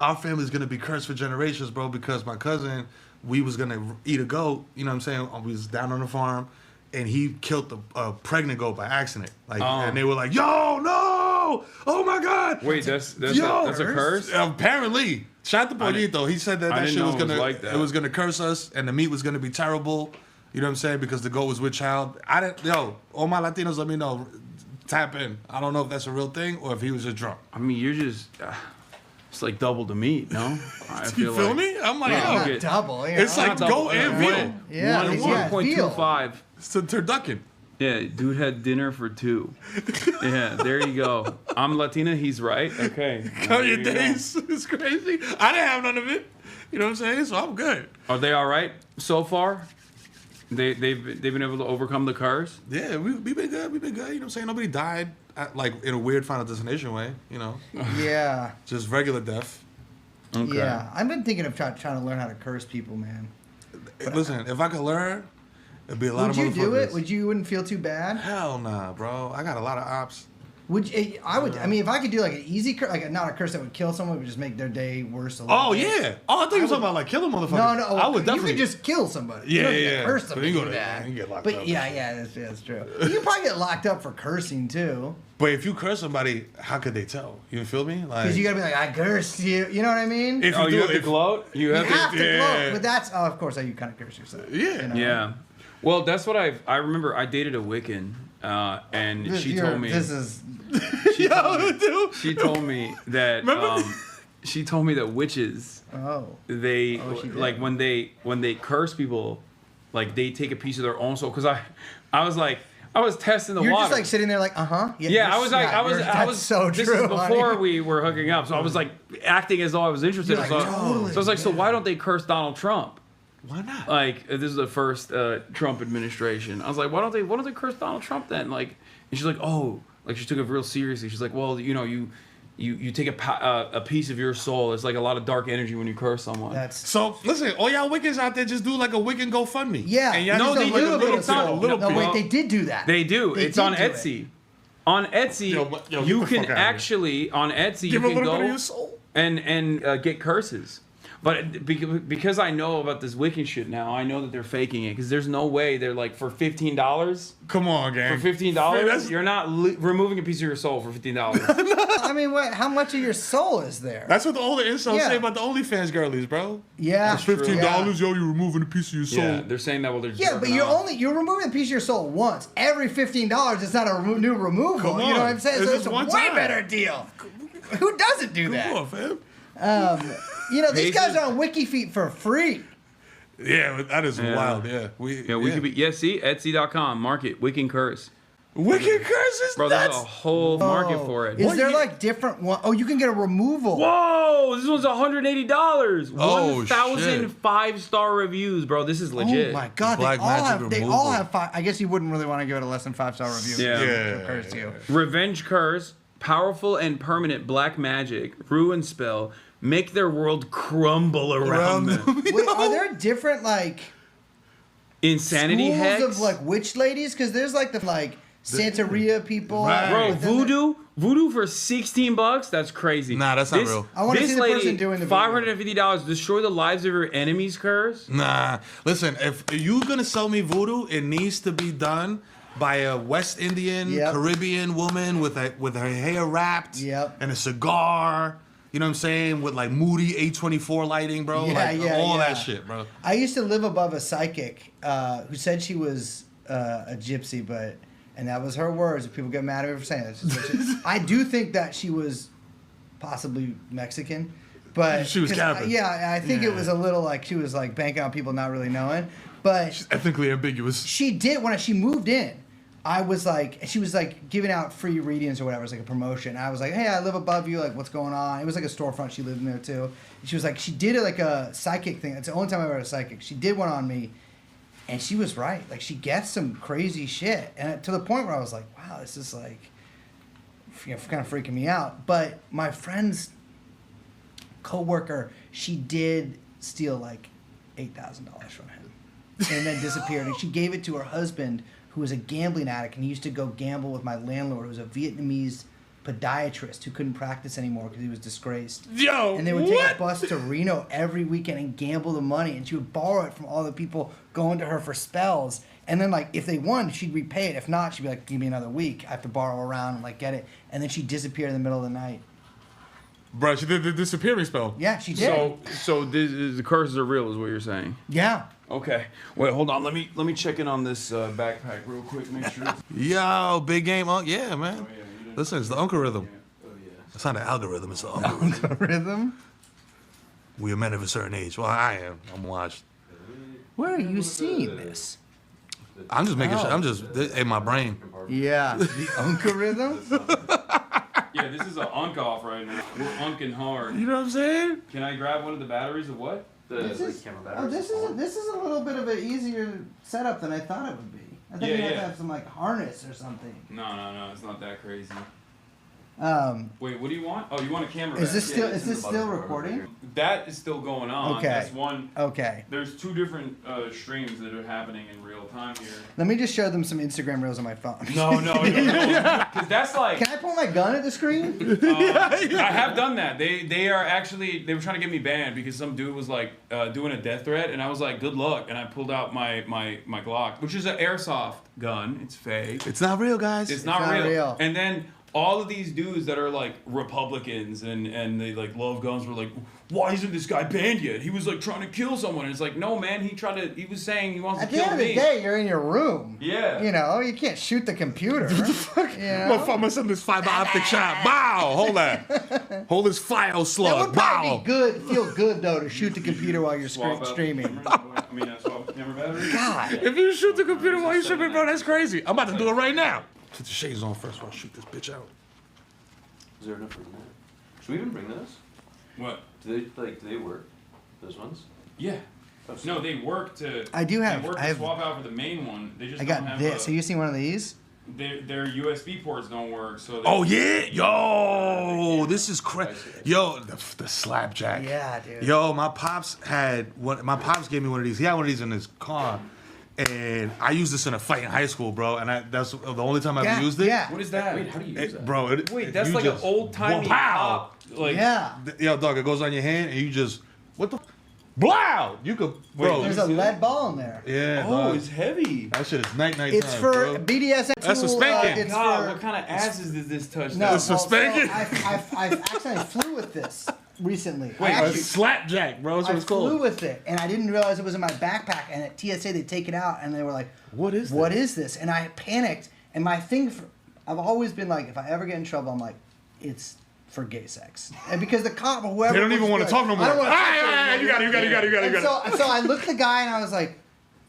our family's gonna be cursed for generations, bro, because my cousin, we was gonna eat a goat. You know what I'm saying? We was down on the farm, and he killed a pregnant goat by accident. Like, and they were like, yo, no, oh my god. Wait, that's a curse? Apparently, shout to Polito. He said I that didn't shit know was it was gonna like that. it was gonna curse us, and the meat was gonna be terrible. You know what I'm saying? Because the goat was with child. All my Latinos, let me know. Tap in. I don't know if that's a real thing or if he was just drunk. I mean, you're just It's like double the meat, no? I You feel me? I'm like, Not yo, double. You it's know? like goat and veal. Yeah, One- yeah, 1.25. It's a turducken. Yeah, dude had dinner for 2. Yeah, there you go. I'm Latina, he's right. Okay. Count your days. It's crazy. I didn't have none of it. You know what I'm saying? So I'm good. Are they all right so far? They've been able to overcome the curse? Yeah, we've been good. We've been good. You know what I'm saying? Nobody died like in a weird Final Destination way. You know, Yeah. just regular death. Okay. Yeah. I've been thinking of trying to learn how to curse people, man. Listen, if I could learn, it'd be a lot Would of you do it? motherfuckers. You wouldn't feel too bad? Hell nah, bro. I got a lot of ops. Would you, I would. I mean, if I could do like an easy curse, like not a curse that would kill someone, it would just make their day worse. A little Oh bit. yeah. Oh, I thought you were talking about like killing motherfuckers. No, I would definitely. You could just kill somebody. Yeah, you don't need yeah, to yeah. curse them But to you do go to- that. you get locked but up. yeah, that's true. You can probably get locked up for cursing too, But if you curse somebody, how could they tell? You feel me? Like because you gotta be like, I cursed you. You know what I mean? if Oh, do you have it- to gloat? You You have to. have to yeah. gloat, but that's of course how you kind of curse yourself. Yeah. you know? Yeah. Well, that's what I remember. I dated a Wiccan, and she told me. This is She told me, dude. she told me that. She told me that witches, they she did. like when they curse people, like they take a piece of their own soul. Because I was like. I was testing the you're water. just like sitting there like Yeah, I was like, I was. so this true. is before honey. we were hooking up, so I was like acting as though I was interested. You're like, so, totally, so I was like, so yeah. why don't they curse Donald Trump? Why not? Like this is the first Trump administration. I was like, why don't they curse Donald Trump then? Like, and she's like, oh, like she took it real seriously. She's like, well, you know, you take a piece of your soul. It's like a lot of dark energy when you curse someone. That's So listen, all y'all Wiccans out there, just do like a Wiccan GoFundMe. yeah. And y'all No, just they do like do, a but little it's not- bit, a little no, bit. wait, they did do that. They do. They It's did on do Etsy. On Etsy, Yo, get you the can fuck outta here. actually on Etsy Give you a can little bit of go your soul. and get curses. But because I know about this Wiccan shit now, I know that they're faking it. Because there's no way they're like for $15. Come on, gang. For $15, That's- you're not removing a piece of your soul for $15. I mean, what? How much of your soul is there? That's what all the incels Yeah. say about the OnlyFans girlies, bro. Yeah, It's $15, yo, you're removing a piece of your soul. Yeah, they're saying that while they're Yeah, but jerking off. you're removing a piece of your soul once. Every $15 is not a new removal. Come You know on. what I'm saying? It's So just it's a one way time. better deal. Who doesn't do that? Come on, fam. You know, these guys Pages- are on WikiFeet for free. Yeah, but that is Yeah. wild. Yeah, We could be. Yeah, see, Etsy.com, market, Wiccan curse. Wicked curses. Bro, there's a whole market for it. Is there like different one? Oh, you can get a removal. Whoa, this one's $180. Oh, 1,000 shit. 5-star reviews, bro. This is legit. Oh my God! Black they all magic have. They removal. all have five. I guess you wouldn't really want to give it a less than 5-star review. Yeah. Yeah. Curse you. Revenge curse, powerful and permanent black magic, ruin spell, make their world crumble around them. Wait, are there different like Insanity schools hex. of like witch ladies? Because there's like the like Santeria people. Right. Bro, But then voodoo for $16? That's crazy. Nah, that's not real. I wanna this see the lady, person doing the voodoo. $550, destroy the lives of your enemies curse. Nah, listen. If you gonna sell me voodoo, it needs to be done by a West Indian, Yep. Caribbean woman with her hair wrapped, Yep. and a cigar. You know what I'm saying? With like moody A24 lighting, bro. Yeah, like yeah, all yeah. that shit, bro. I used to live above a psychic who said she was a gypsy, and that was her words. If people get mad at me for saying that, I do think that she was possibly Mexican, but She was 'cause capping. I think it Yeah. was a little like she was like banking on people not really knowing, but Ethically ambiguous. she did when she moved in. I was like, she was like giving out free readings or whatever. It was like a promotion. I was like, hey, I live above you. Like, what's going on? It was like a storefront. She lived in there too. And she was like, she did it like a psychic thing. It's the only time I've ever had a psychic. She did one on me, and she was right. Like, she gets some crazy shit, and to the point where I was like, wow, this is like, you know, kind of freaking me out. But my friend's coworker, she did steal like $8,000 from him, and then disappeared. And she gave it to her husband, who was a gambling addict, and he used to go gamble with my landlord, who was a Vietnamese podiatrist who couldn't practice anymore because he was disgraced. Yo, And they would take a bus to Reno every weekend and gamble the money, and she would borrow it from all the people going to her for spells. And then, like, if they won, she'd repay it. If not, she'd be like, give me another week. I have to borrow around and, like, get it. And then she'd disappear in the middle of the night. Bro, she did the disappearing spell. Yeah, she did. So the curses are real, is what you're saying. Yeah. Okay. Wait, hold on. Let me check in on this backpack real quick. Make sure. Yo, big game. Oh, yeah, man. Listen, it's the Uncle Rhythm. It's not an algorithm. It's an algorithm. Algorithm? We are men of a certain age. Well, I am. I'm washed. Where are you seeing this? I'm just making sure. I'm just in my brain. Yeah, the algorithm. Yeah, this is an unk off right now. We're unking hard. You know what I'm saying? Can I grab one of the batteries of what? This is a little bit of an easier setup than I thought it would be. I think you have to have some like harness or something. No, it's not that crazy. Wait, what do you want? Oh, you want a camera? Is this still recording? That is still going on. Okay. That's one. Okay. There's two different streams that are happening in real time here. Let me just show them some Instagram reels on my phone. No. Because that's like. Can I pull my gun at the screen? I have done that. They were trying to get me banned because some dude was like doing a death threat, and I was like, good luck. And I pulled out my Glock, which is an airsoft gun. It's fake. It's not real, guys. It's not real. And then all of these dudes that are like Republicans and they like love guns were like, why isn't this guy banned yet? He was like trying to kill someone. And it's like, no man, he was saying he wants to kill me. At the end of the day, you're in your room. Yeah. You know, you can't shoot the computer. What the fuck? I'm gonna send this fiber optic shot. Wow, hold that. Hold this file slug. It would probably feel good though to shoot the computer while you're streaming. Swap camera battery. God. If you shoot the computer while you're streaming, bro, that's crazy. I'm about to do it right now. Put the shades on first while I shoot this bitch out. Is there enough room there? Should we even bring those? What? Do they work? Those ones? Yeah. No, they work to. I do have. They work I to have. swap out for the main one. They just I don't got have this. Have you seen one of these? Their USB ports don't work, so. Oh yeah, yo, this is crazy. Yo, the slapjack. Yeah, dude. Yo, my pops had one. My pops gave me one of these. He had one of these in his car, and I used this in a fight in high school, bro. And that's the only time I ever used it. Yeah. What is that? Wait, how do you use that? Bro? Wait, that's you like an just- old timey Wow. pop. Like, Yeah. Yo, dog, it goes on your hand, and you just what the. Blow! You could, bro. There's a lead ball in there. Yeah, Oh, dog. it's heavy. That shit is night It's time, for bro. BDSM. That's for tool, spanking. It's God, for, what kind of asses did this touch? No, It's for spanking? I've accidentally flew with this recently. Wait, I A slapjack, bro. That's what I it's flew called. with it, and I didn't realize it was in my backpack. And at TSA, they take it out, and they were like, What is What is this? And I panicked. And my thing, I've always been like, if I ever get in trouble, I'm like, it's for gay sex. And because the cop or whoever. They don't even want to talk no more. I don't want to talk to them anymore. You got it. And so I looked at the guy, and I was like,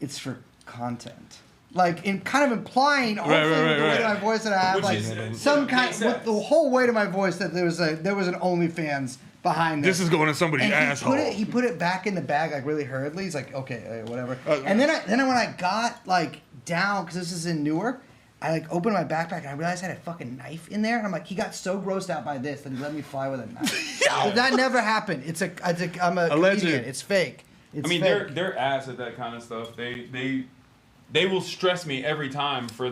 it's for content. Like, in kind of implying, hopefully, with the weight of my voice that I have, Which like, is, some gay kind, sex. with the whole weight of my voice, that there was an OnlyFans behind this. This is going in somebody's And asshole. he put it back in the bag like really hurriedly. He's like, okay, whatever. And then when I got like down, because this is in Newark, I like opened my backpack and I realized I had a fucking knife in there. And I'm like, he got so grossed out by this that he let me fly with a knife. That never happened. I'm a comedian. It's fake. It's fake. They're ass at that kind of stuff. They will stress me every time for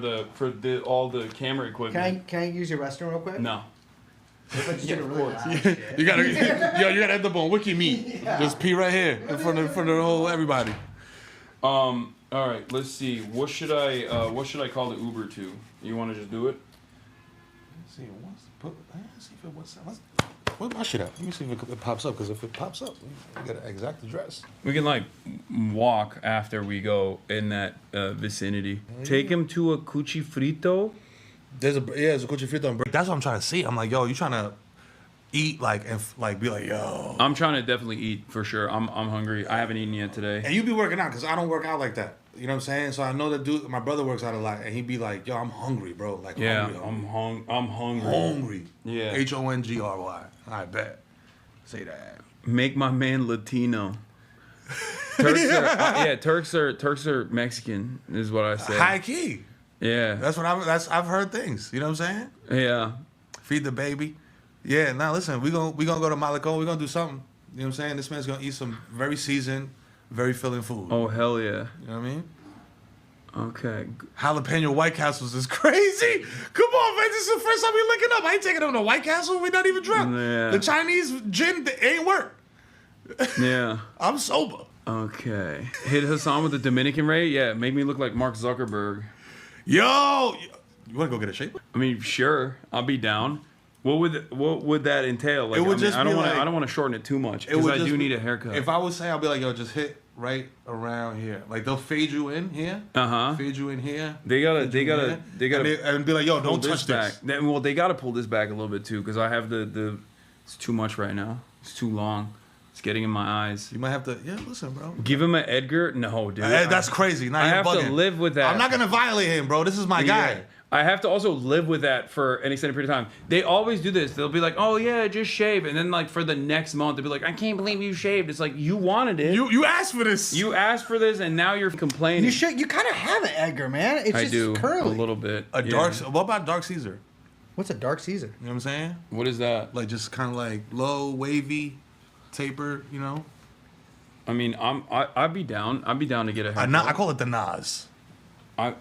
all the camera equipment. Can I use your restroom real quick? No. Yeah, of course. You gotta end up on Wiki Meat. Just pee right here in front of the whole everybody. All right, let's see. What should I call the Uber to? You want to just do it? Let's see if it was. Where's my shit at? Let me see if it pops up. Because if it pops up, we got an exact address. We can like walk after we go in that vicinity. Take him to a cuchi frito. There's a cuchi frito and break. That's what I'm trying to see. I'm like, yo, you trying to eat and be like, yo. I'm trying to definitely eat for sure. I'm hungry. I haven't eaten yet today. And you be working out because I don't work out like that. You know what I'm saying? So I know that dude. My brother works out a lot, and he be like, yo, I'm hungry, bro. Like, Yeah, hungry. I'm hungry. Hungry. Yeah. HONGRY. I bet. Say that. Make my man Latino. Turks are Mexican is what I say. High key. Yeah. I've heard things. You know what I'm saying? Yeah. Feed the baby. Yeah. Now listen, we gonna go to Malacon. We gonna do something. You know what I'm saying? This man's gonna eat some very seasoned, very filling food. Oh hell yeah. You know what I mean? Okay. Jalapeno White Castles is crazy. Come on, man. This is the first time we linking up. I ain't taking them to White Castle. We not even drunk. Yeah. The Chinese gin ain't work. Yeah. I'm sober. Okay. Hit Hasan with the Dominican Ray? Yeah, make me look like Mark Zuckerberg. Yo, you want to go get a shape? I mean, sure, I'll be down. What would that entail? Like, It would just I be don't like- want to shorten it too much because I do need a haircut. If I would say, I'll be like, yo, just hit right around here. Like they'll fade you in here. Fade you in here. They gotta and be like, yo, don't touch this. Well, they gotta pull this back a little bit too, because I have the. It's too much right now. It's too long. It's getting in my eyes. You might have to. Yeah, listen, bro. Give him an Edgar? No, dude. That's crazy. Now I you're have bugging. to live with that. I'm not gonna violate him, bro. This is my guy. I have to also live with that for an extended period of time. They always do this. They'll be like, "Oh yeah, just shave," and then like for the next month, they'll be like, "I can't believe you shaved." It's like you wanted it. You asked for this. You asked for this, and now you're complaining. You kind of have an Edgar, man. It's I just do curly. a little bit. What about Dark Caesar? What's a Dark Caesar? You know what I'm saying? What is that? Like just kind of like low, wavy, taper. You know. I mean, I'd be down. I'd be down to get a haircut. I call it the Nas.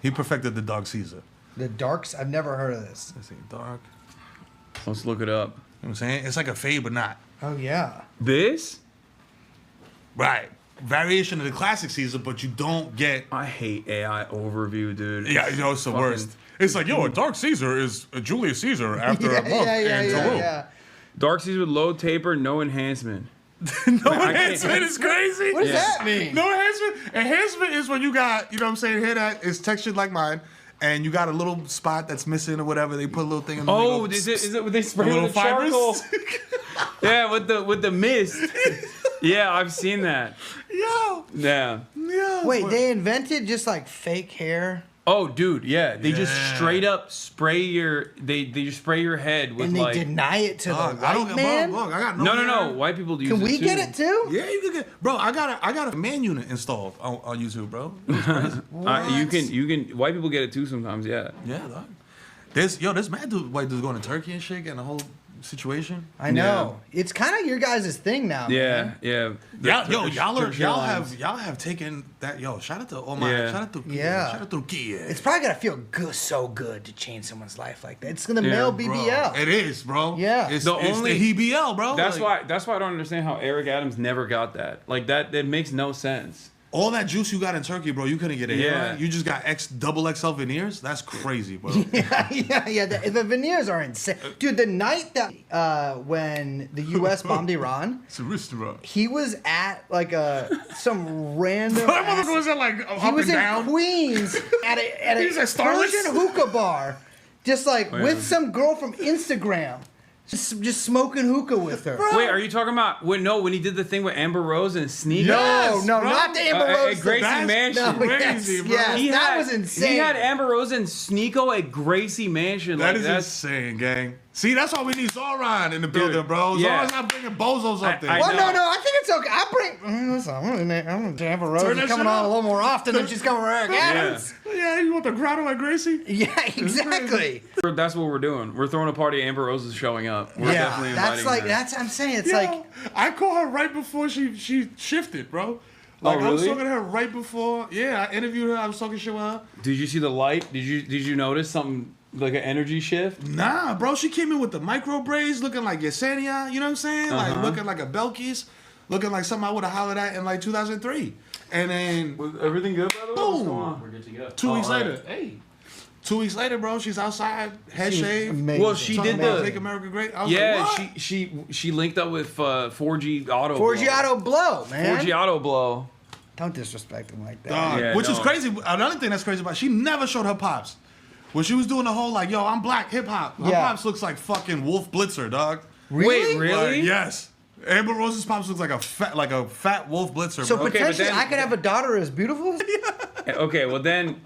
He perfected the Dark Caesar. The Darks? I've never heard of this. Let's see, dark. Let's look it up. You know what I'm saying? It's like a fade, but not. Oh, yeah. This? Right. Variation of the classic Caesar, but you don't get... I hate AI overview, dude. Yeah, you know, it's the worst. It's like, yo, a Dark Caesar is a Julius Caesar after a month in Peru. Dark Caesar with low taper, no enhancement. No enhancement is crazy. What does that mean? No enhancement? Enhancement is when you got, you know what I'm saying, hair that is textured like mine, and you got a little spot that's missing or whatever. They put a little thing in the Oh, is it they spray little with the charcoal? fibers? Yeah, with the mist. Yeah, I've seen that. Yo. Yeah. Wait, they invented just like fake hair? Oh, dude, yeah. They just straight up spray your they just spray your head with And they like deny it to the I don't white man? Look, I got No. White people do. Can we get it too? Yeah, you can get. Bro, I got a man unit installed on YouTube, bro. You can. White people get it too sometimes. Yeah. Yeah, dog. This mad dude, white dude's going to Turkey and shit, getting a whole situation. I know. It's kind of your guys' thing now. Yeah, man. yeah. Y'all have taken that. Yo, shout out to all my. Shout out to shout out to Turkey. It's probably gotta feel good, so good to change someone's life like that. It's the male BBL. It is, bro. Yeah, it's the BBL, bro. That's why I don't understand how Eric Adams never got that. Like that makes no sense. All that juice you got in Turkey, bro, you couldn't get it here. Yeah. Right? You just got double XL veneers. That's crazy, bro. Yeah. The veneers are insane, dude. The night that when the U.S. bombed Iran, it's a restaurant. He was at like some random. My mother was at like he was in Queens at a Persian hookah bar, just like with some girl from Instagram. Just smoking hookah with her. Wait, are you talking about when he did the thing with Amber Rose and Sneak? No, not the Amber Rose. At Gracie Mansion. No, crazy, bro. Yes, that was insane. He had Amber Rose and Sneeko at Gracie Mansion. That is insane, gang. See, that's why we need Zoran in the building, bro. Yeah. Zoran's not bringing bozos up there. Well, no, I think it's okay. I bring. Listen, I'm gonna Amber Rose is coming on a little more often than she's coming around. Yeah, you want the grotto like Gracie? Yeah, exactly. That's what we're doing. We're throwing a party. Amber Rose is showing up. We're definitely inviting her. That's what I'm saying. It's like I called her right before she shifted, bro. Like really? I was talking to her right before. Yeah, I interviewed her. I was talking shit with her. Did you see the light? Did you notice something like an energy shift? Nah, bro. She came in with the micro braids, looking like Yesenia. You know what I'm saying? Like looking like a Belkis, looking like something I would have hollered at in like 2003. And then was everything good, by the way? Boom. What's going on? We're good to go. 2 weeks right. later, 2 weeks later, bro, she's outside, head shaved. Well, she did Make America Great. I was like, what? she linked up with 4G Auto. 4G Auto Blow, man. 4G Auto Blow. Don't disrespect him like that. Yeah, which is crazy. Another thing that's crazy about she never showed her pops. When she was doing the whole like, yo, I'm black hip hop. Her pops looks like fucking Wolf Blitzer, dog. Really? Wait, really? Like, yes. Amber Rose's pops looks like a fat Wolf Blitzer. So bro. potentially, I could have a daughter as beautiful. Okay, well then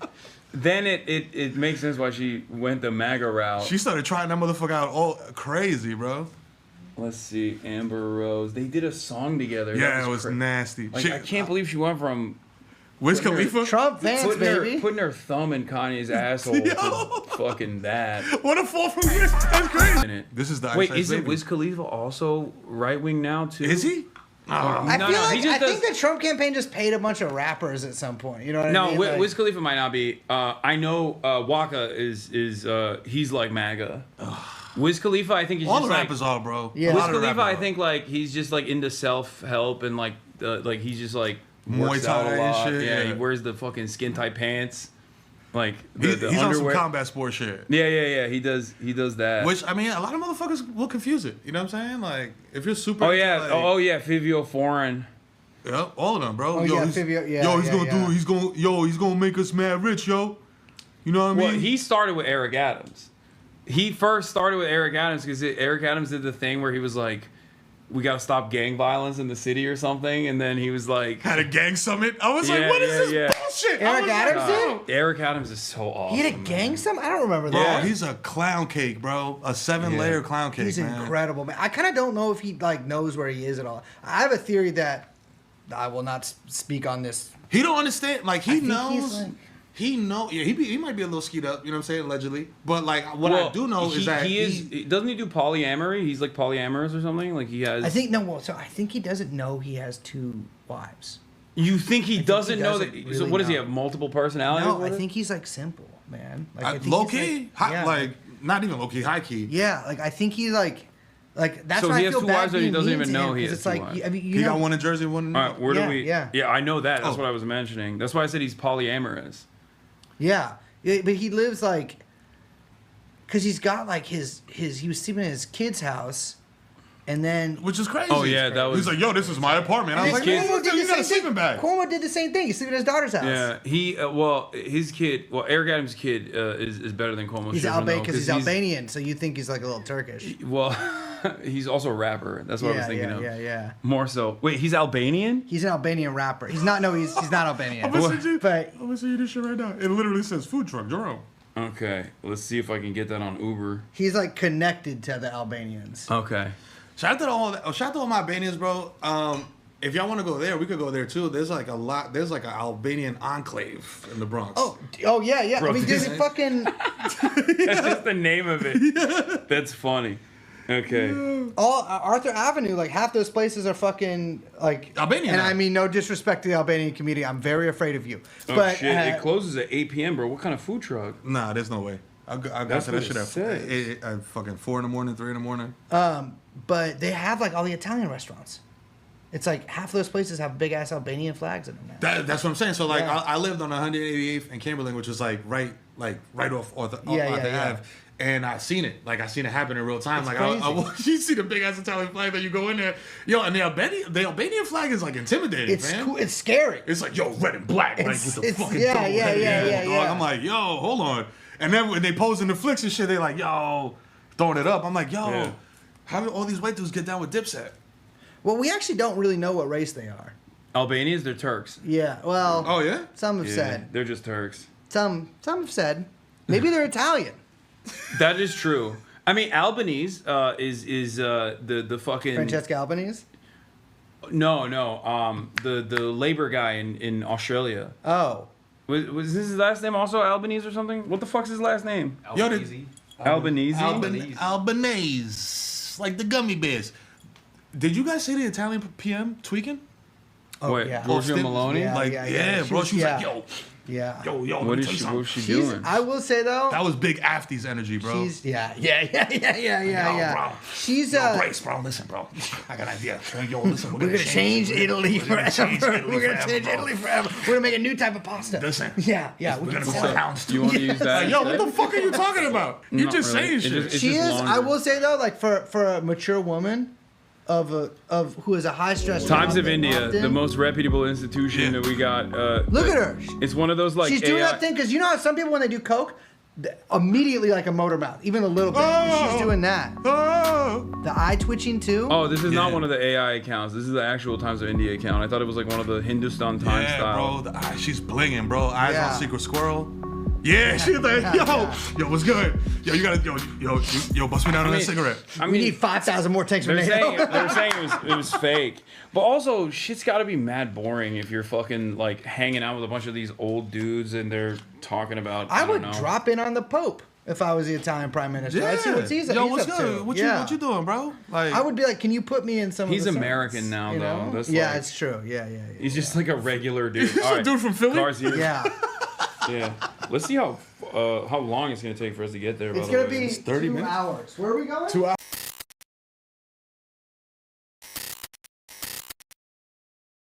it makes sense why she went the MAGA route. She started trying that motherfucker out all crazy, bro. Let's see, Amber Rose. They did a song together. Yeah, it was nasty. Like, I can't believe she went from Wiz Khalifa? Trump fans, baby. Putting her thumb in Kanye's asshole to fucking that. What a fall from Wiz. That's crazy. This is the Wait, isn't Wiz Khalifa also right wing now too? Is he? I think the Trump campaign just paid a bunch of rappers at some point. You know what I mean? No, Wiz Khalifa might not be. I know Waka is he's like MAGA. Wiz Khalifa, I think he's all just the like, rappers are, bro. Yeah. Wiz Khalifa, I think like he's just like into self help and like he's just like works out a lot. Shit, yeah, he wears the fucking skin tight pants. Like the he's underwear. on some combat sport shit. Yeah. He does that. Which I mean, a lot of motherfuckers will confuse it. You know what I'm saying? Like if you're super. Oh yeah, Vivio Foreign. Yep, all of them, bro. Oh, yo, yeah, he's, Fivio, yeah, yo, he's yeah, gonna yeah. do. He's gonna make us mad rich, yo. You know what I mean? Well, he started with Eric Adams. He first started with Eric Adams because Eric Adams did the thing where he was like, "We gotta stop gang violence in the city" or something, and then he was like, had a gang summit. I was like, "What is this bullshit?" Eric Adams did? Eric Adams is so awesome. He had a gang summit? I don't remember Bro, that. he's a clown cake, bro. A 7-layer clown cake, He's man. incredible, man. I kind of don't know if he like knows where he is at all. I have a theory that I will not speak on this. He don't understand. Like, he knows. Like, He know. Yeah, he might be a little skied up. You know what I'm saying? Allegedly. But like, what I do know is that he is. Doesn't he do polyamory? He's like polyamorous or something. Like he has. I think no. Well, so I think he doesn't know he has 2 wives. You think he doesn't know that? really So what does he know. have? Multiple personalities? No, I with it? think he's like simple, man. Like, I think low he's, key, like, like not even low key, high key. Yeah, like I think he's like that's So why he I has feel 2 bad wives that he being doesn't mean even to know him, he 'cause has it's 2 like, wives. I mean, He got one in Jersey, one in All right, where do we? Yeah. Yeah, I know that. That's Oh. what I was mentioning. That's why I said he's polyamorous. Yeah, but he lives like, cause he's got like he was sleeping in his kid's house, and then which is crazy. Oh yeah, that was. He's like, yo, this is my apartment. I was like, Cuomo did you the got a same sleeping bag. Cuomo did the same thing. He's sleeping in his daughter's house. Yeah, he his kid. Well, Eric Adams' kid is better than Cuomo's. He's Albanian because he's Albanian, so you think he's like a little Turkish. Well, he's also a rapper. That's what I was thinking of. Yeah. More so. Wait, he's Albanian? He's an Albanian rapper. He's not. No, he's not Albanian. I'm gonna send But you this shit right now. It literally says food truck, Jerome. Okay, let's see if I can get that on Uber. he's like connected to the Albanians. Okay. Shout out to all my Albanians, bro. If y'all want to go there, we could go there too. There's like a lot. There's like an Albanian enclave in the Bronx. Oh yeah. Bro, I mean, there's a fucking That's just the name of it. That's funny. Okay. all Arthur Avenue. Like half those places are fucking like Albanian And now. I mean, no disrespect to the Albanian community. I'm very afraid of you. Oh but shit! It closes at 8 p.m., bro. What kind of food truck? Nah, there's no way. I got That's to that what shit it at says. fucking 4 in the morning, 3 in the morning. But they have like all the Italian restaurants. It's like half of those places have big ass Albanian flags in them now. That's what I'm saying. So like, Yeah. I lived on 188th and Chamberlain, which is like right off the Yeah. Ave, and I seen it. Like I seen it happen in real time. It's like crazy. you see the big ass Italian flag that you go in there, yo, and the Albanian flag is like intimidating, It's man. cool. It's scary. It's like, yo, red and black, like with the fucking yeah, double yeah, head. yeah, dog. yeah. I'm like, yo, hold on. And then when they posing the flicks and shit, they like, yo, throwing it up. I'm like, yo, Yeah. how do all these white dudes get down with Dipset? Well, we actually don't really know what race they are. Albanians, they're Turks. Yeah. Well. Oh yeah. Some have Yeah, said. they're just Turks. Some have said. Maybe they're Italian. That is true. I mean, Albanese is the fucking Francesca Albanese. No, the labor guy in Australia. Oh. Was his last name also Albanese or something? What the fuck's his last name? Albanese. Albanese. Albanese, like the gummy bears. Did you guys see the Italian PM tweaking? Oh, Wait, yeah. Giorgio Maloney? Yeah. Like, bro. She was like, yo, Yeah. yo. What let me is tell you she? something. What's she doing? I will say though. That was big Afties energy, bro. She's yeah. Yo, bro. She's Yo, Brace, bro. Listen, bro. I got an idea. Yo, listen, We're gonna change Italy forever. We're gonna change bro. Italy forever. We're gonna make a new type of pasta. Listen. Yeah. We're We gonna can go sell it. pounds You want to use that? Like, yo, what the fuck are you talking about? You Not just really. saying It shit. just- it's She is. longer. I will say though, like for a mature woman, of who is a high stress. Times of mom India, often- the most reputable institution that we got. Look at her. It's one of those like She's doing AI that thing because you know how some people when they do coke, immediately like a motor mouth, even a little bit. Oh. She's doing that. Oh. The eye twitching too. Oh, this is not Yeah. one of the AI accounts. This is the actual Times of India account. I thought it was like one of the Hindustan Times Yeah, style. bro. The eye, she's blinging, bro. Eyes Yeah. on Secret Squirrel. Yeah, she's like, yo, what's good? Yo, you gotta, yo, bust me down on that cigarette. I we mean, need 5,000 more tanks for they're NATO. saying it was fake, but also shit's got to be mad boring if you're fucking like hanging out with a bunch of these old dudes and they're talking about. I would don't know. drop in on the Pope if I was the Italian Prime Minister. I'd see what he's Yo, what's up good? to. What Yeah. you doing, bro? Like, I would be like, can you put me in some He's of the American songs, now, you though. know? That's Yeah, like- it's true. Yeah. He's just like a regular dude. He's a dude from Philly? Cars here. Yeah. Yeah. Let's see how long it's gonna take for us to get there. It's by going the to way. be 30 2 minutes. hours. Where are we going? 2